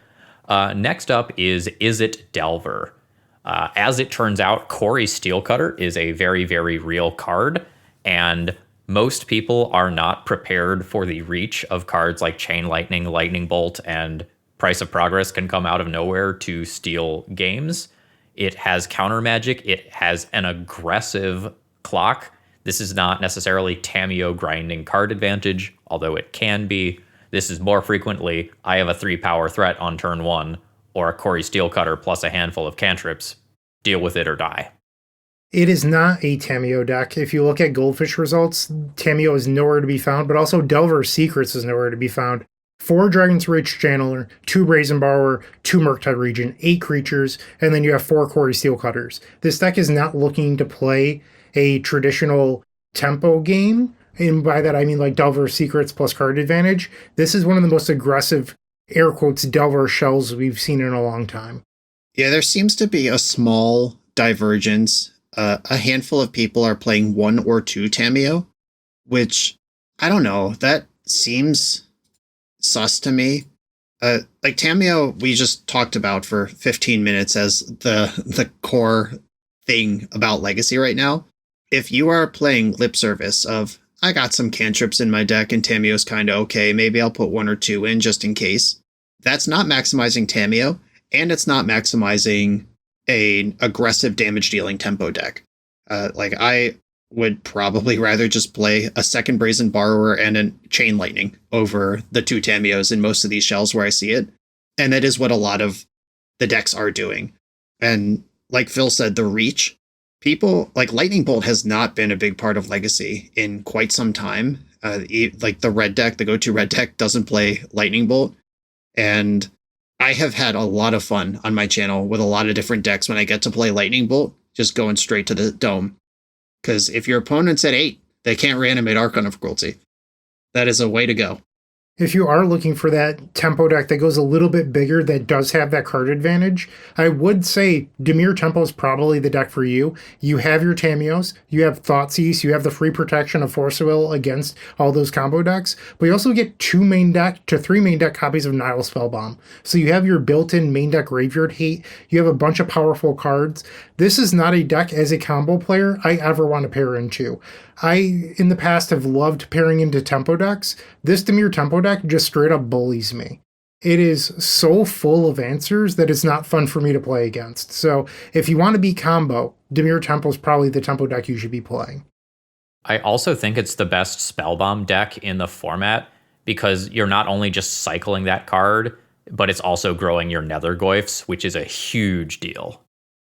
Next up is It Delver? As it turns out, Corey Steelcutter is a very, very real card, and most people are not prepared for the reach of cards like Chain Lightning, Lightning Bolt, and Price of Progress can come out of nowhere to steal games. It has counter magic. It has an aggressive clock. This is not necessarily Tamiyo grinding card advantage, although it can be. This is more frequently, I have a 3-power threat on turn 1, or a Corey Steelcutter plus a handful of cantrips. Deal with it or die. It is not a Tamiyo deck. If you look at Goldfish results, Tamiyo is nowhere to be found, but also Delver's Secrets is nowhere to be found. 4 Dragon's Rage Channeler, 2 Brazen Borrower, 2 Murktide Regent, 8 creatures, and then you have 4 Corey Steelcutters. This deck is not looking to play a traditional tempo game, and by that I mean like Delver's Secrets plus card advantage. This is one of the most aggressive, air quotes, Delver shells we've seen in a long time. Yeah, there seems to be a small divergence. A handful of people are playing 1 or 2 Tamiyo, which, I don't know, that seems sus to me. Like Tamiyo, we just talked about for 15 minutes as the core thing about Legacy right now. If you are playing lip service of, I got some cantrips in my deck and Tamiyo's kind of okay, maybe I'll put 1 or 2 in just in case, that's not maximizing Tamiyo, and it's not maximizing an aggressive damage dealing tempo deck. Like I would probably rather just play a 2nd Brazen Borrower and a Chain Lightning over the 2 Tamiyos in most of these shells where I see it. And that is what a lot of the decks are doing. And like Phil said, the reach, people like Lightning Bolt has not been a big part of Legacy in quite some time. Like the red deck, the go-to red deck doesn't play Lightning Bolt. And I have had a lot of fun on my channel with a lot of different decks when I get to play Lightning Bolt, just going straight to the dome. Because if your opponent's at 8, they can't reanimate Archon of Cruelty. That is a way to go. If you are looking for that tempo deck that goes a little bit bigger, that does have that card advantage, I would say Dimir Tempo is probably the deck for you. You have your Tamiyos, you have Thoughtseize, you have the free protection of Force of Will against all those combo decks, but you also get 2 main deck to 3 main deck copies of Nihil Spellbomb. So you have your built-in main deck Graveyard Hate, you have a bunch of powerful cards. This is not a deck as a combo player I ever want to pair into. I, in the past, have loved pairing into tempo decks. This Dimir Tempo deck just straight up bullies me. It is so full of answers that it's not fun for me to play against. So if you want to be combo, Dimir Tempo is probably the tempo deck you should be playing. I also think it's the best Spellbomb deck in the format because you're not only just cycling that card, but it's also growing your Nethergoyfs, which is a huge deal.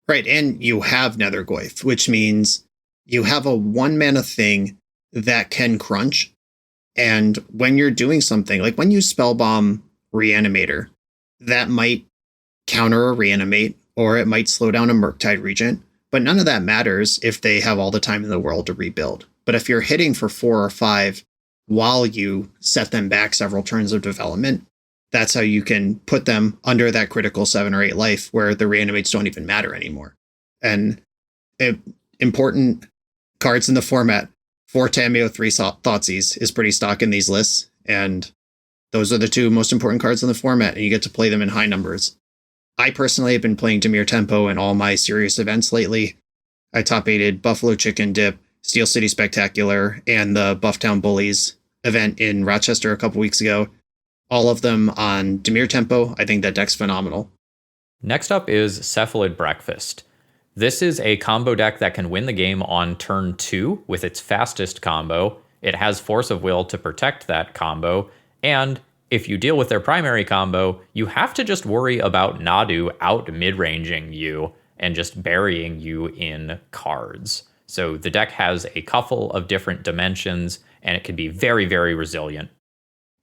Right, and you have Nethergoyf, which means you have a 1-mana thing that can crunch. And when you're doing something, like when you Spellbomb Reanimator, that might counter a Reanimate, or it might slow down a Murktide Regent, but none of that matters if they have all the time in the world to rebuild. But if you're hitting for 4 or 5 while you set them back several turns of development, that's how you can put them under that critical 7 or 8 life where the Reanimates don't even matter anymore. And important cards in the format, 4 Tamiyo, 3 Thoughtseize is pretty stock in these lists, and those are the 2 most important cards in the format, and you get to play them in high numbers. I personally have been playing Dimir Tempo in all my serious events lately. I top-8'd Buffalo Chicken Dip, Steel City Spectacular, and the Bufftown Bullies event in Rochester a couple weeks ago. All of them on Dimir Tempo. I think that deck's phenomenal. Next up is Cephalid Breakfast. This is a combo deck that can win the game on turn 2 with its fastest combo. It has Force of Will to protect that combo, and if you deal with their primary combo, you have to just worry about Nadu out mid-ranging you and just burying you in cards. So the deck has a couple of different dimensions, and it can be very, very resilient.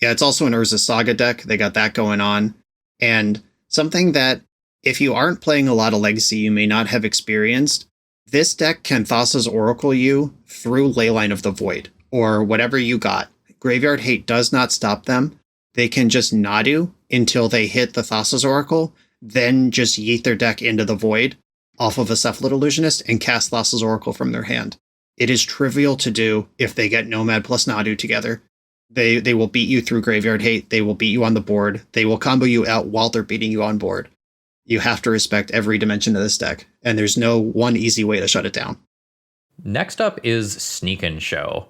Yeah, it's also an Urza Saga deck. They got that going on. And something that, if you aren't playing a lot of Legacy, you may not have experienced, this deck can Thassa's Oracle you through Leyline of the Void, or whatever you got. Graveyard Hate does not stop them. They can just Nadu until they hit the Thassa's Oracle, then just yeet their deck into the Void off of a Cephalid Illusionist and cast Thassa's Oracle from their hand. It is trivial to do if they get Nomad plus Nadu together. They will beat you through Graveyard Hate. They will beat you on the board. They will combo you out while they're beating you on board. You have to respect every dimension of this deck, and there's no one easy way to shut it down. Next up is Sneak and Show.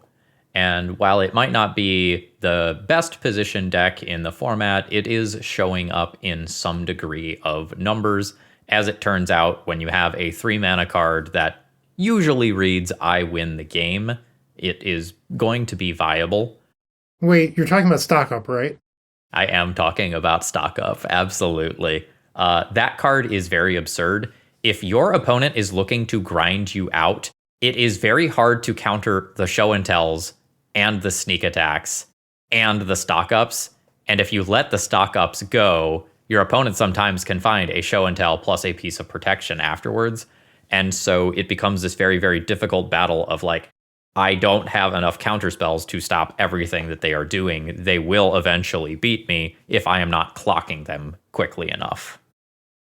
And while it might not be the best position deck in the format, it is showing up in some degree of numbers. As it turns out, when you have a 3-mana card that usually reads, I win the game, it is going to be viable. Wait, you're talking about stock up, right? I am talking about stock up, absolutely. That card is very absurd. If your opponent is looking to grind you out, it is very hard to counter the show and tells and the sneak attacks and the stock ups. And if you let the stock ups go, your opponent sometimes can find a show and tell plus a piece of protection afterwards. And so it becomes this very, very difficult battle of like, I don't have enough counterspells to stop everything that they are doing. They will eventually beat me if I am not clocking them quickly enough.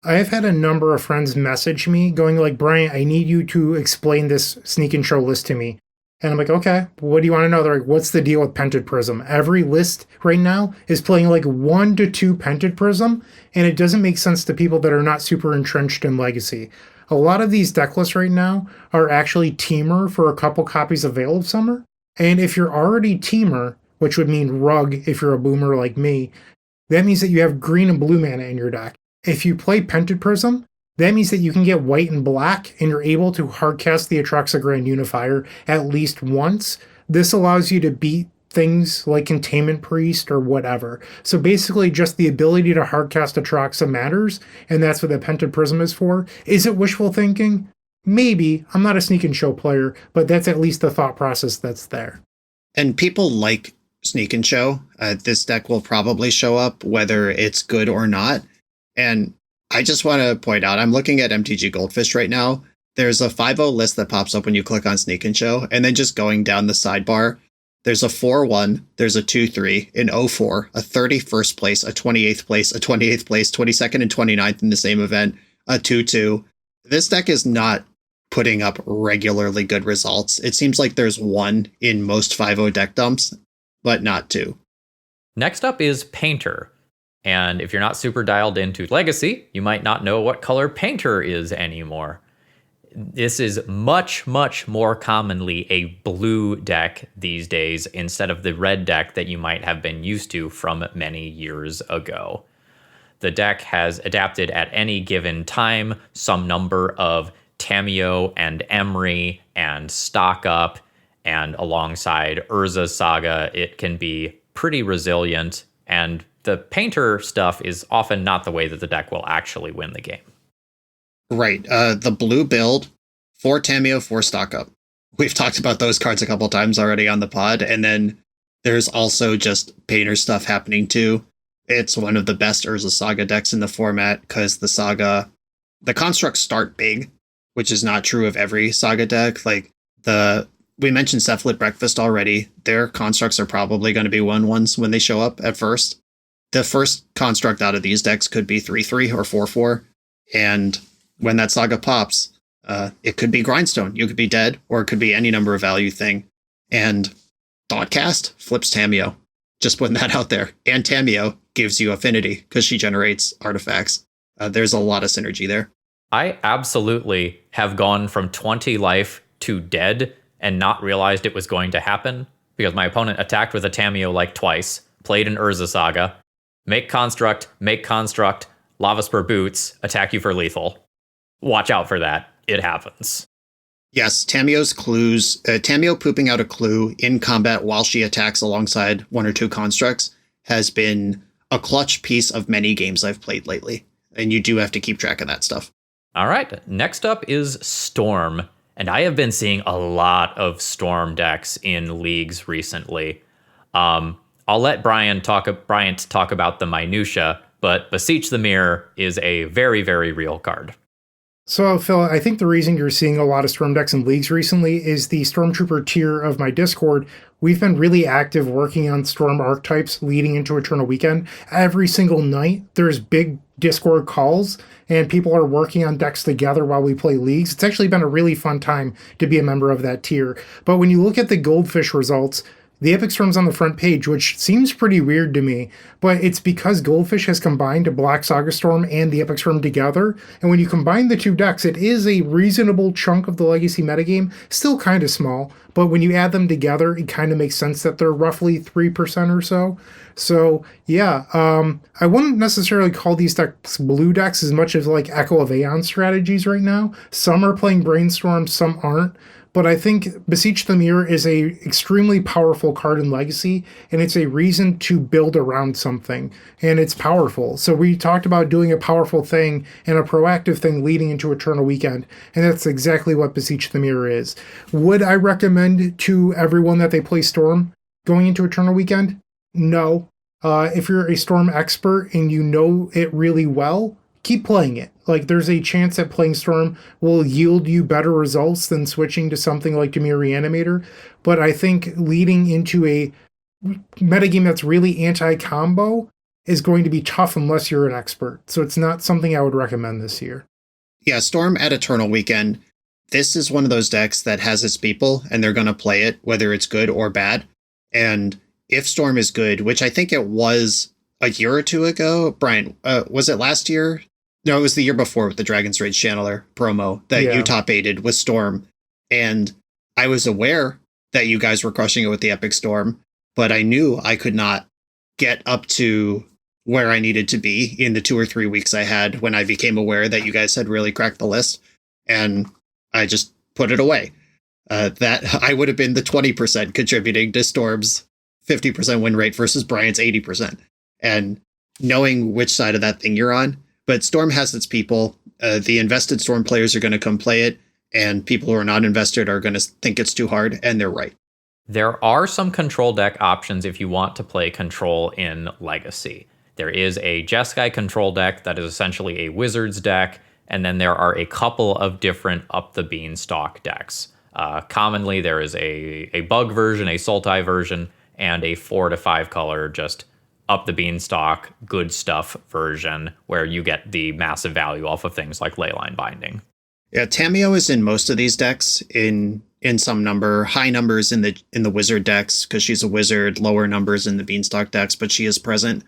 I have had a number of friends message me going like, Brian, I need you to explain this sneak and show list to me. And I'm like, okay, what do you want to know? They're like, what's the deal with Pented Prism? Every list right now is playing like 1 to 2 Pented Prism, and it doesn't make sense to people that are not super entrenched in Legacy. A lot of these deck lists right now are actually Teamer for a couple copies of Veil of Summer. And if you're already Teamer, which would mean Rug if you're a boomer like me, that means that you have green and blue mana in your deck. If you play Pented Prism, that means that you can get white and black, and you're able to hardcast the Atraxa Grand Unifier at least once. This allows you to beat things like Containment Priest or whatever. So basically just the ability to hardcast Atraxa matters, and that's what the Pented Prism is for. Is it wishful thinking? Maybe. I'm not a sneak and show player, but that's at least the thought process that's there. And people like sneak and show. This deck will probably show up whether it's good or not. And I just want to point out, I'm looking at MTG Goldfish right now. There's a 5-0 list that pops up when you click on Sneak and Show, and then just going down the sidebar, there's a 4-1, there's a 2-3, an 0-4, a 31st place, a 28th place, a 28th place, 22nd and 29th in the same event, a 2-2. This deck is not putting up regularly good results. It seems like there's 1 in most 5-0 deck dumps, but not 2. Next up is Painter. And if you're not super dialed into Legacy, you might not know what color Painter is anymore. This is much, much more commonly a blue deck these days instead of the red deck that you might have been used to from many years ago. The deck has adapted at any given time some number of Tamiyo and Emery and Stock Up, and alongside Urza's Saga, it can be pretty resilient, and the Painter stuff is often not the way that the deck will actually win the game. Right. The blue build, 4 Tamiyo, 4 Stock Up. We've talked about those cards a couple times already on the pod. And then there's also just Painter stuff happening too. It's one of the best Urza Saga decks in the format because the constructs start big, which is not true of every Saga deck. Like we mentioned Cephalid Breakfast already. Their constructs are probably going to be 1/1s when they show up at first. The first construct out of these decks could be 3/3 or 4/4. And when that Saga pops, it could be Grindstone. You could be dead, or it could be any number of value thing. And Thoughtcast flips Tamiyo. Just putting that out there. And Tamiyo gives you affinity because she generates artifacts. There's a lot of synergy there. I absolutely have gone from 20 life to dead and not realized it was going to happen because my opponent attacked with a Tamiyo like twice, played an Urza Saga, make construct, Lava Spur Boots, attack you for lethal. Watch out for that. It happens. Yes, Tamiyo's clues, Tamiyo pooping out a clue in combat while she attacks alongside 1 or 2 constructs has been a clutch piece of many games I've played lately. And you do have to keep track of that stuff. All right, next up is Storm. And I have been seeing a lot of Storm decks in leagues recently. I'll let Bryant talk about the minutia, but Beseech the Mirror is a very, very real card. So, Phil, I think the reason you're seeing a lot of Storm decks in leagues recently is the Stormtrooper tier of my Discord. We've been really active working on Storm archetypes leading into Eternal Weekend. Every single night, there's big Discord calls, and people are working on decks together while we play leagues. It's actually been a really fun time to be a member of that tier. But when you look at the Goldfish results, The Epic Storm's on the front page, which seems pretty weird to me, but it's because Goldfish has combined Black Saga Storm and the Epic Storm together, and when you combine the two decks, it is a reasonable chunk of the Legacy metagame, still kind of small, but when you add them together, it kind of makes sense that they're roughly 3% or so. So, yeah, I wouldn't necessarily call these decks blue decks as much as like Echo of Aeon strategies right now. Some are playing Brainstorm, some aren't. But I think Beseech the Mirror is a extremely powerful card in Legacy, and it's a reason to build around something, and it's powerful. So we talked about doing a powerful thing and a proactive thing leading into Eternal Weekend, and that's exactly what Beseech the Mirror is. Would I recommend to everyone that they play Storm going into Eternal Weekend? No. If you're a Storm expert and you know it really well, keep playing it. Like, there's a chance that playing Storm will yield you better results than switching to something like Dimir Reanimator. But I think leading into a metagame that's really anti-combo is going to be tough unless you're an expert. So it's not something I would recommend this year. Yeah, Storm at Eternal Weekend. This is one of those decks that has its people, and they're going to play it, whether it's good or bad. And if Storm is good, which I think it was a year or two ago, Brian, was it last year? No, it was the year before with the Dragon's Rage Channeler promo that you top aided with Storm. And I was aware that you guys were crushing it with the Epic Storm, but I knew I could not get up to where I needed to be in the 2 or 3 weeks I had when I became aware that you guys had really cracked the list. And I just put it away. That I would have been the 20% contributing to Storm's 50% win rate versus Brian's 80%. And knowing which side of that thing you're on. But Storm has its people. The invested Storm players are going to come play it, and people who are not invested are going to think it's too hard, and they're right. There are some control deck options if you want to play control in Legacy. There is a Jeskai control deck that is essentially a Wizards deck, and then there are a couple of different Up the Beanstalk decks. Commonly, there is a Bug version, a Sultai version, and a 4 to 5 color just Up the Beanstalk, good stuff version where you get the massive value off of things like Leyline Binding. Yeah, Tamiyo is in most of these decks in some number, high numbers in the Wizard decks because she's a wizard, lower numbers in the Beanstalk decks, but she is present.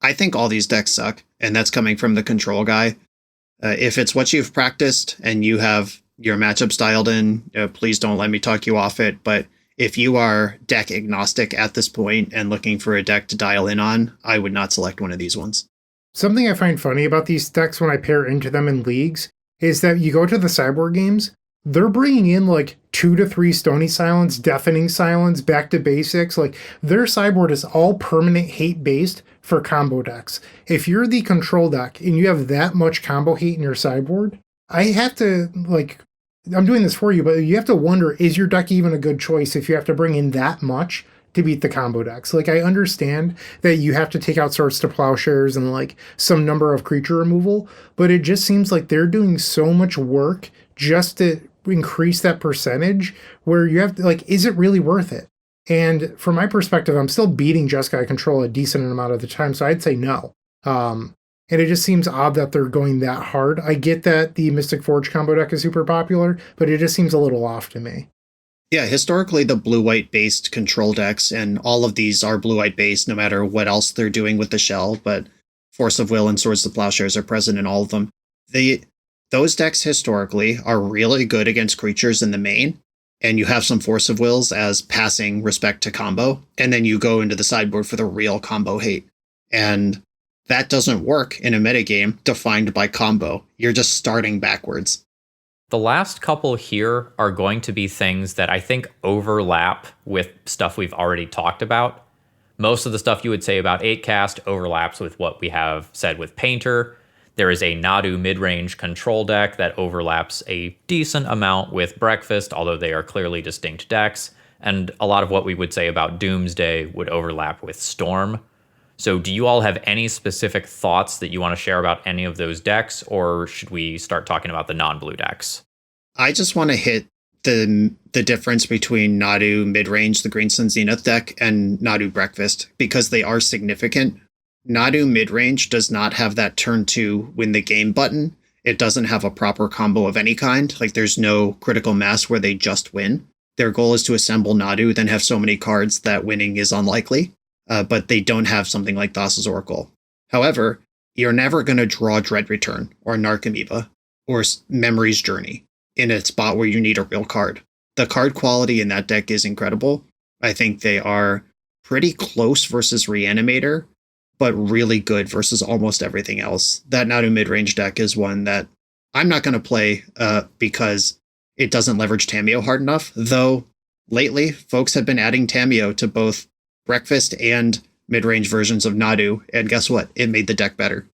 I think all these decks suck, and that's coming from the control guy. If it's what you've practiced and you have your matchups dialed in, please don't let me talk you off it, but if you are deck agnostic at this point and looking for a deck to dial in on, I would not select one of these ones. Something I find funny about these decks when I pair into them in leagues is that you go to the sideboard games, they're bringing in like 2 to 3 Stony Silence, Deafening Silence, back to basics. Like, their sideboard is all permanent hate based for combo decks. If you're the control deck and you have that much combo hate in your sideboard, I have to, like, I'm doing this for you, but you have to wonder, is your deck even a good choice if you have to bring in that much to beat the combo decks? Like, I understand that you have to take out Swords to Plowshares and like some number of creature removal, but it just seems like they're doing so much work just to increase that percentage where you have to, like, is it really worth it? And from my perspective, I'm still beating Jeskai Control a decent amount of the time, so I'd say no. And it just seems odd that they're going that hard. I get that the Mystic Forge combo deck is super popular, but it just seems a little off to me. Yeah, historically, the blue-white based control decks, and all of these are blue-white based no matter what else they're doing with the shell, but Force of Will and Swords to Plowshares are present in all of them. Those decks historically are really good against creatures in the main, and you have some Force of Wills as passing respect to combo, and then you go into the sideboard for the real combo hate. And that doesn't work in a metagame defined by combo. You're just starting backwards. The last couple here are going to be things that I think overlap with stuff we've already talked about. Most of the stuff you would say about 8cast overlaps with what we have said with Painter. There is a Nadu mid-range control deck that overlaps a decent amount with Breakfast, although they are clearly distinct decks. And a lot of what we would say about Doomsday would overlap with Storm. So do you all have any specific thoughts that you want to share about any of those decks, or should we start talking about the non-blue decks? I just want to hit the difference between Nadu Midrange, the Green Sun Zenith deck, and Nadu Breakfast, because they are significant. Nadu Midrange does not have that turn 2 win the game button. It doesn't have a proper combo of any kind. Like, there's no critical mass where they just win. their goal is to assemble Nadu, then have so many cards that winning is unlikely. But they don't have something like Thassa's Oracle. However, you're never going to draw Dread Return or Narcomoeba or Memory's Journey in a spot where you need a real card. The card quality in that deck is incredible. I think they are pretty close versus Reanimator, but really good versus almost everything else. That Nadu mid-range deck is one that I'm not going to play because it doesn't leverage Tamiyo hard enough, though lately folks have been adding Tamiyo to both breakfast and mid-range versions of Nadu, and guess what? It made the deck better.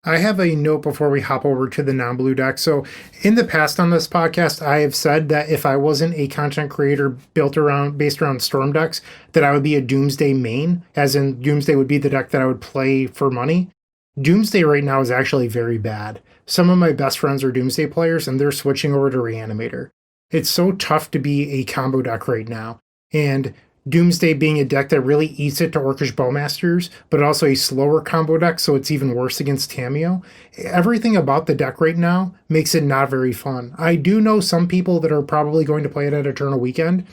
I have a note before we hop over to the non-blue deck. So in the past on this podcast, I have said that if I wasn't a content creator based around Storm decks, that I would be a Doomsday main, as in Doomsday would be the deck that I would play for money. Doomsday right now is actually very bad. Some of my best friends are Doomsday players, and they're switching over to Reanimator. It's so tough to be a combo deck right now. And Doomsday being a deck that really eats it to Orcish Bowmasters, but also a slower combo deck, so it's even worse against Tamiyo. Everything about the deck right now makes it not very fun. I do know some people that are probably going to play it at Eternal Weekend,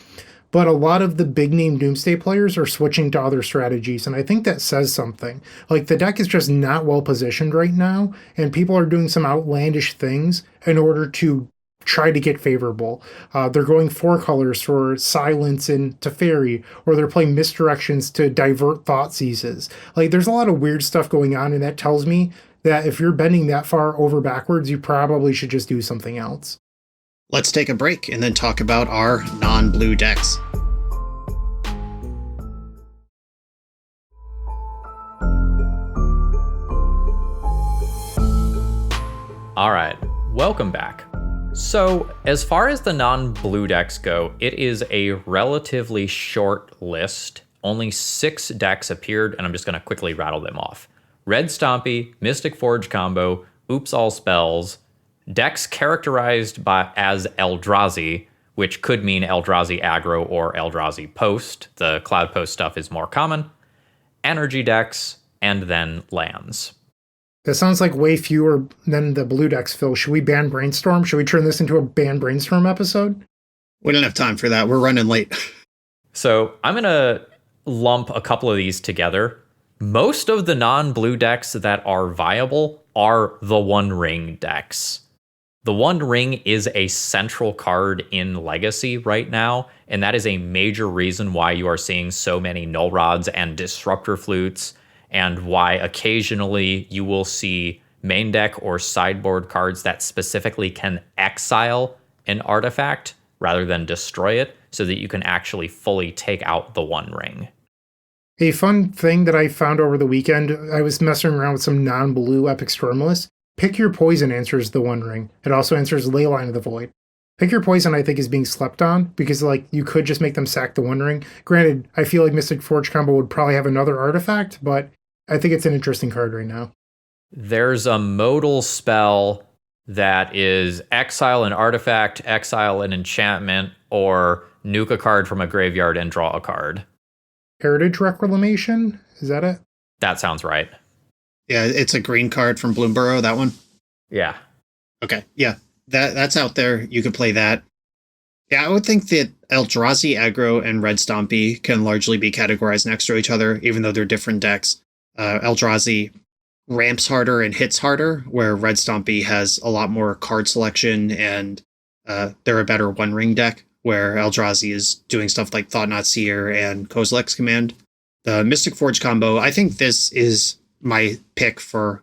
but a lot of the big-name Doomsday players are switching to other strategies, and I think that says something. Like, the deck is just not well-positioned right now, and people are doing some outlandish things in order to try to get favorable. They're going 4 colors for silence and Teferi, or they're playing misdirections to divert Thoughtseizes. Like, there's a lot of weird stuff going on, and that tells me that if you're bending that far over backwards, you probably should just do something else. Let's take a break and then talk about our non-blue decks. All right, welcome back. So, as far as the non-blue decks go, it is a relatively short list. Only 6 decks appeared, and I'm just going to quickly rattle them off. Red Stompy, Mystic Forge combo, Oops All Spells, decks characterized as Eldrazi, which could mean Eldrazi aggro or Eldrazi post. The Cloud Post stuff is more common. Energy decks, and then lands. That sounds like way fewer than the blue decks, Phil. Should we ban Brainstorm? Should we turn this into a ban Brainstorm episode? We don't have time for that. We're running late. So I'm going to lump a couple of these together. Most of the non-blue decks that are viable are the One Ring decks. The One Ring is a central card in Legacy right now, and that is a major reason why you are seeing so many Null Rods and Disruptor Flutes, and why occasionally you will see main deck or sideboard cards that specifically can exile an artifact rather than destroy it, so that you can actually fully take out the One Ring. A fun thing that I found over the weekend, I was messing around with some non-blue Epic Storm lists. Pick Your Poison answers the One Ring. It also answers Leyline of the Void. Pick Your Poison, I think, is being slept on, because, like, you could just make them sack the One Ring. Granted, I feel like Mystic Forge combo would probably have another artifact, but I think it's an interesting card right now. There's a modal spell that is exile an artifact, exile an enchantment, or nuke a card from a graveyard and draw a card. Heritage Reclamation? Is that it? That sounds right. Yeah, it's a green card from Bloomburrow, that one? Yeah. Okay, yeah. That's out there. You could play that. Yeah, I would think that Eldrazi aggro and Red Stompy can largely be categorized next to each other, even though they're different decks. Eldrazi ramps harder and hits harder, where Red Stompy has a lot more card selection, and they're a better One Ring deck, where Eldrazi is doing stuff like Thought Not Seer and Kozilek's Command. The Mystic Forge combo, I think this is my pick for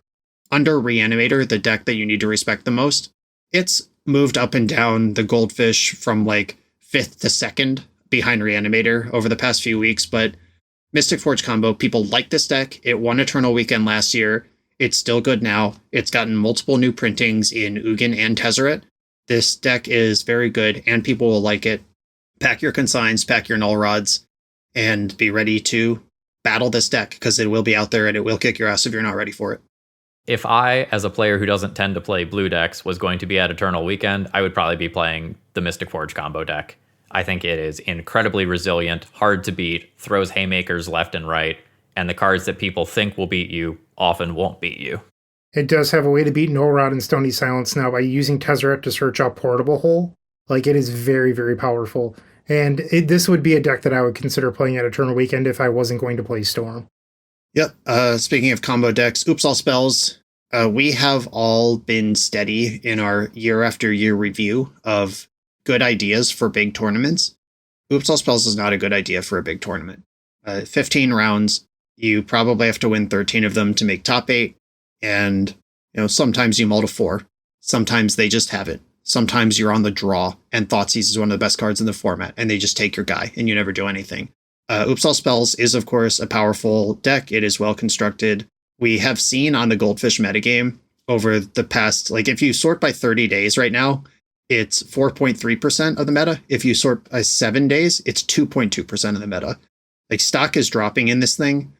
under Reanimator, the deck that you need to respect the most. It's moved up and down the Goldfish from like 5th to 2nd behind Reanimator over the past few weeks, but Mystic Forge combo, people like this deck. It won Eternal Weekend last year. It's still good now. It's gotten multiple new printings in Ugin and Tezzeret. This deck is very good, and people will like it. Pack your consigns, pack your Null Rods, and be ready to battle this deck, because it will be out there and it will kick your ass if you're not ready for it. If I, as a player who doesn't tend to play blue decks, was going to be at Eternal Weekend, I would probably be playing the Mystic Forge combo deck. I think it is incredibly resilient, hard to beat, throws haymakers left and right, and the cards that people think will beat you often won't beat you. It does have a way to beat Null Rod and Stony Silence now by using Tezzeret to search out Portable Hole. Like, it is very, very powerful. And this would be a deck that I would consider playing at Eternal Weekend if I wasn't going to play Storm. Yep. Speaking of combo decks, Oops All Spells. We have all been steady in our year after year review of good ideas for big tournaments. Oops All Spells is not a good idea for a big tournament. 15 rounds, you probably have to win 13 of them to make top 8. And, sometimes you mull to 4. Sometimes they just have it. Sometimes you're on the draw, and Thoughtseize is one of the best cards in the format, and they just take your guy, and you never do anything. Oops All Spells is, of course, a powerful deck. It is well constructed. We have seen on the Goldfish metagame over the past, if you sort by 30 days right now, it's 4.3% of the meta. If you sort by 7 days, it's 2.2% of the meta. Stock is dropping in this thing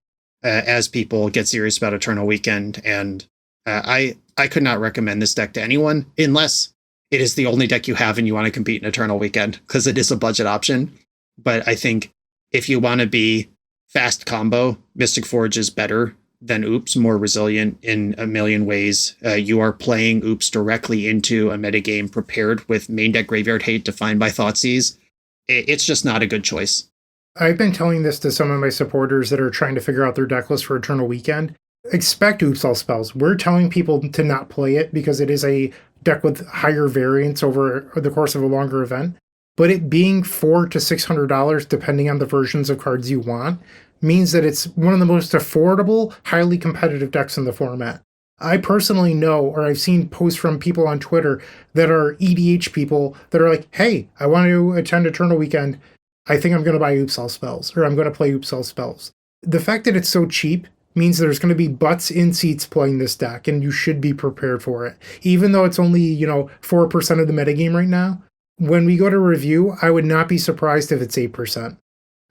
as people get serious about Eternal Weekend, and I could not recommend this deck to anyone unless it is the only deck you have and you want to compete in Eternal Weekend, because it is a budget option. But I think if you want to be fast combo, Mystic Forge is better than Oops, more resilient in a million ways. You are playing Oops directly into a metagame prepared with main deck Graveyard Hate defined by Thoughtseize. It's just not a good choice. I've been telling this to some of my supporters that are trying to figure out their deck list for Eternal Weekend. Expect Oops All Spells. We're telling people to not play it because it is a deck with higher variance over the course of a longer event. But it being $400 to $600, depending on the versions of cards you want, means that it's one of the most affordable, highly competitive decks in the format. I personally know, or I've seen posts from people on Twitter that are EDH people that are like, hey, I want to attend Eternal Weekend. I think I'm going to buy Oops All Spells, or I'm going to play Oops All Spells. The fact that it's so cheap means there's going to be butts in seats playing this deck, and you should be prepared for it. Even though it's only, 4% of the metagame right now, when we go to review, I would not be surprised if it's 8%.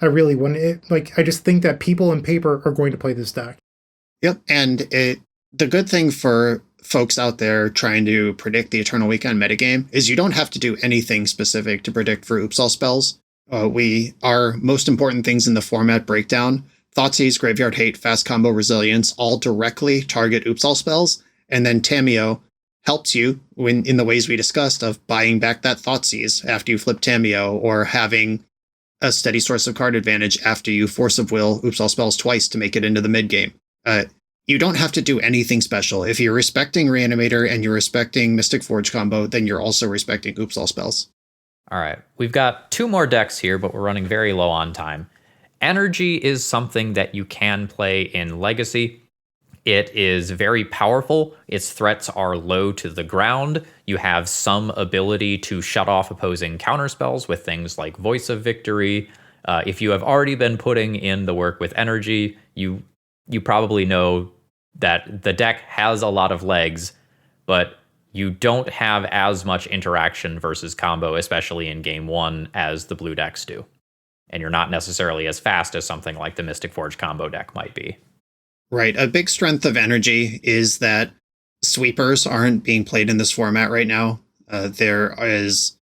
I really wouldn't. I just think that people in paper are going to play this deck. Yep, and the good thing for folks out there trying to predict the Eternal Weekend metagame is you don't have to do anything specific to predict for Oops All Spells. Our most important things in the format breakdown, Thoughtseize, Graveyard Hate, Fast Combo, Resilience, all directly target Oops All Spells, and then Tamiyo helps you in the ways we discussed of buying back that Thoughtseize after you flip Tamiyo, or having a steady source of card advantage after you Force of Will Oops All Spells twice to make it into the mid game. You don't have to do anything special. If you're respecting Reanimator and you're respecting Mystic Forge combo, then you're also respecting Oops All Spells. All right, we've got 2 more decks here, but we're running very low on time. Energy is something that you can play in Legacy. It is very powerful. Its threats are low to the ground. You have some ability to shut off opposing counterspells with things like Voice of Victory. If you have already been putting in the work with Energy, you probably know that the deck has a lot of legs, but you don't have as much interaction versus combo, especially in game 1, as the blue decks do. And you're not necessarily as fast as something like the Mystic Forge combo deck might be. Right. A big strength of Energy is that sweepers aren't being played in this format right now. There's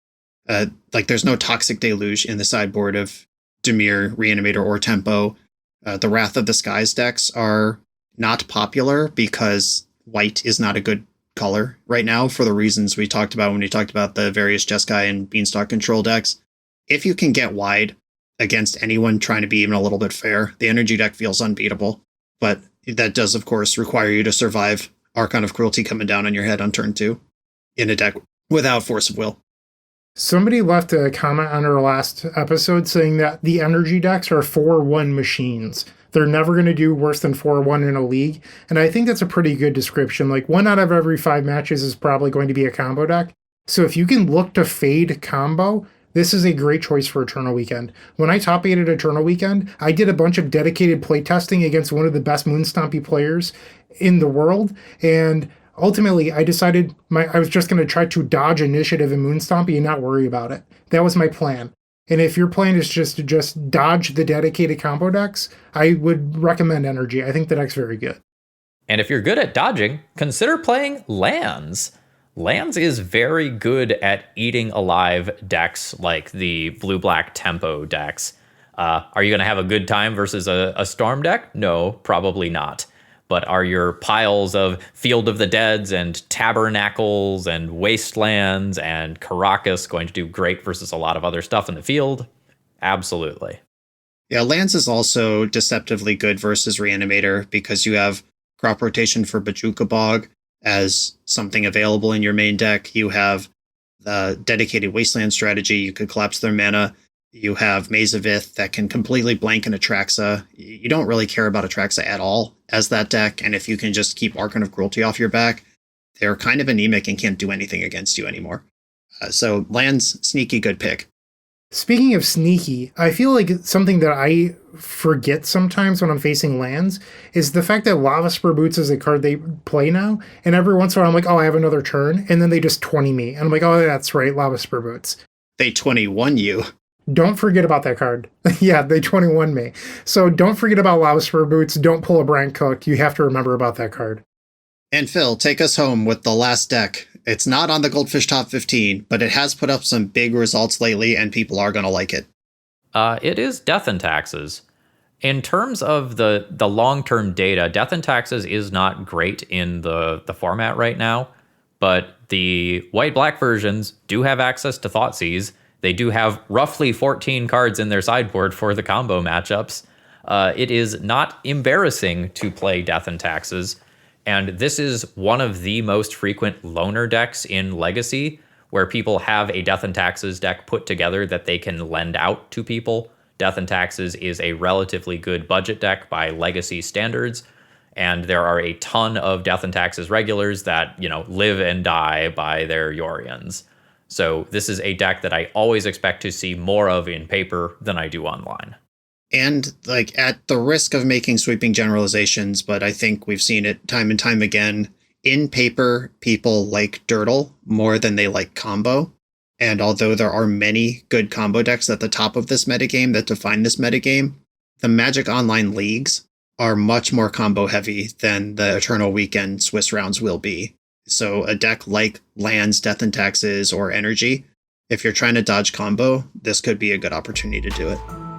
no Toxic Deluge in the sideboard of Dimir, Reanimator, or Tempo. The Wrath of the Skies decks are not popular because white is not a good color right now for the reasons we talked about when we talked about the various Jeskai and Beanstalk control decks. If you can get wide against anyone trying to be even a little bit fair, the Energy deck feels unbeatable. But that does, of course, require you to survive Archon of Cruelty coming down on your head on turn 2 in a deck without Force of Will. Somebody left a comment on our last episode saying that the Energy decks are 4-1 machines. They're never going to do worse than 4-1 in a league. And I think that's a pretty good description. 1 out of every 5 matches is probably going to be a combo deck. So if you can look to fade combo, this is a great choice for Eternal Weekend. When I top 8'd Eternal Weekend, I did a bunch of dedicated playtesting against one of the best Moonstompy players in the world, and ultimately I decided I was just going to try to dodge initiative in Moonstompy and not worry about it. That was my plan. And if your plan is just to dodge the dedicated combo decks, I would recommend Energy. I think the deck's very good. And if you're good at dodging, consider playing Lands. Lands is very good at eating alive decks like the blue-black tempo decks. Are you going to have a good time versus a Storm deck? No, probably not. But are your piles of Field of the Deads and Tabernacles and Wastelands and Caracas going to do great versus a lot of other stuff in the field? Absolutely. Yeah, lands is also deceptively good versus Reanimator because you have crop rotation for Bajuka Bog as something available in your main deck. You have the dedicated Wasteland strategy. You could collapse their mana. You have Maze of Ith that can completely blank an Atraxa. You don't really care about Atraxa at all as that deck, and if you can just keep Archon of Cruelty off your back, they're kind of anemic and can't do anything against you anymore. So lands, sneaky good pick. Speaking of sneaky, I feel like something that I forget sometimes when I'm facing lands is the fact that Lava Spur Boots is a card they play now, and every once in a while I'm like, oh, I have another turn, and then they just 20 me, and I'm like, oh, that's right, Lava Spur Boots. They 21 you. Don't forget about that card. Yeah, they 21 me. So don't forget about Lava Spur Boots. Don't pull a Bryant Cook. You have to remember about that card. And Phil, take us home with the last deck. It's not on the Goldfish Top 15, but it has put up some big results lately, and people are going to like it. It is Death and Taxes. In terms of the long-term data, Death and Taxes is not great in the format right now, but the white-black versions do have access to Thoughtseize. They do have roughly 14 cards in their sideboard for the combo matchups. It is not embarrassing to play Death and Taxes, and this is one of the most frequent loner decks in Legacy, where people have a Death and Taxes deck put together that they can lend out to people. Death and Taxes is a relatively good budget deck by Legacy standards, and there are a ton of Death and Taxes regulars that, live and die by their Yorians. So this is a deck that I always expect to see more of in paper than I do online. And at the risk of making sweeping generalizations, but I think we've seen it time and time again, in paper, people like Dirtle more than they like combo. And although there are many good combo decks at the top of this metagame that define this metagame, the Magic Online leagues are much more combo heavy than the Eternal Weekend Swiss rounds will be. So a deck like lands, Death and Taxes, or Energy, if you're trying to dodge combo, this could be a good opportunity to do it.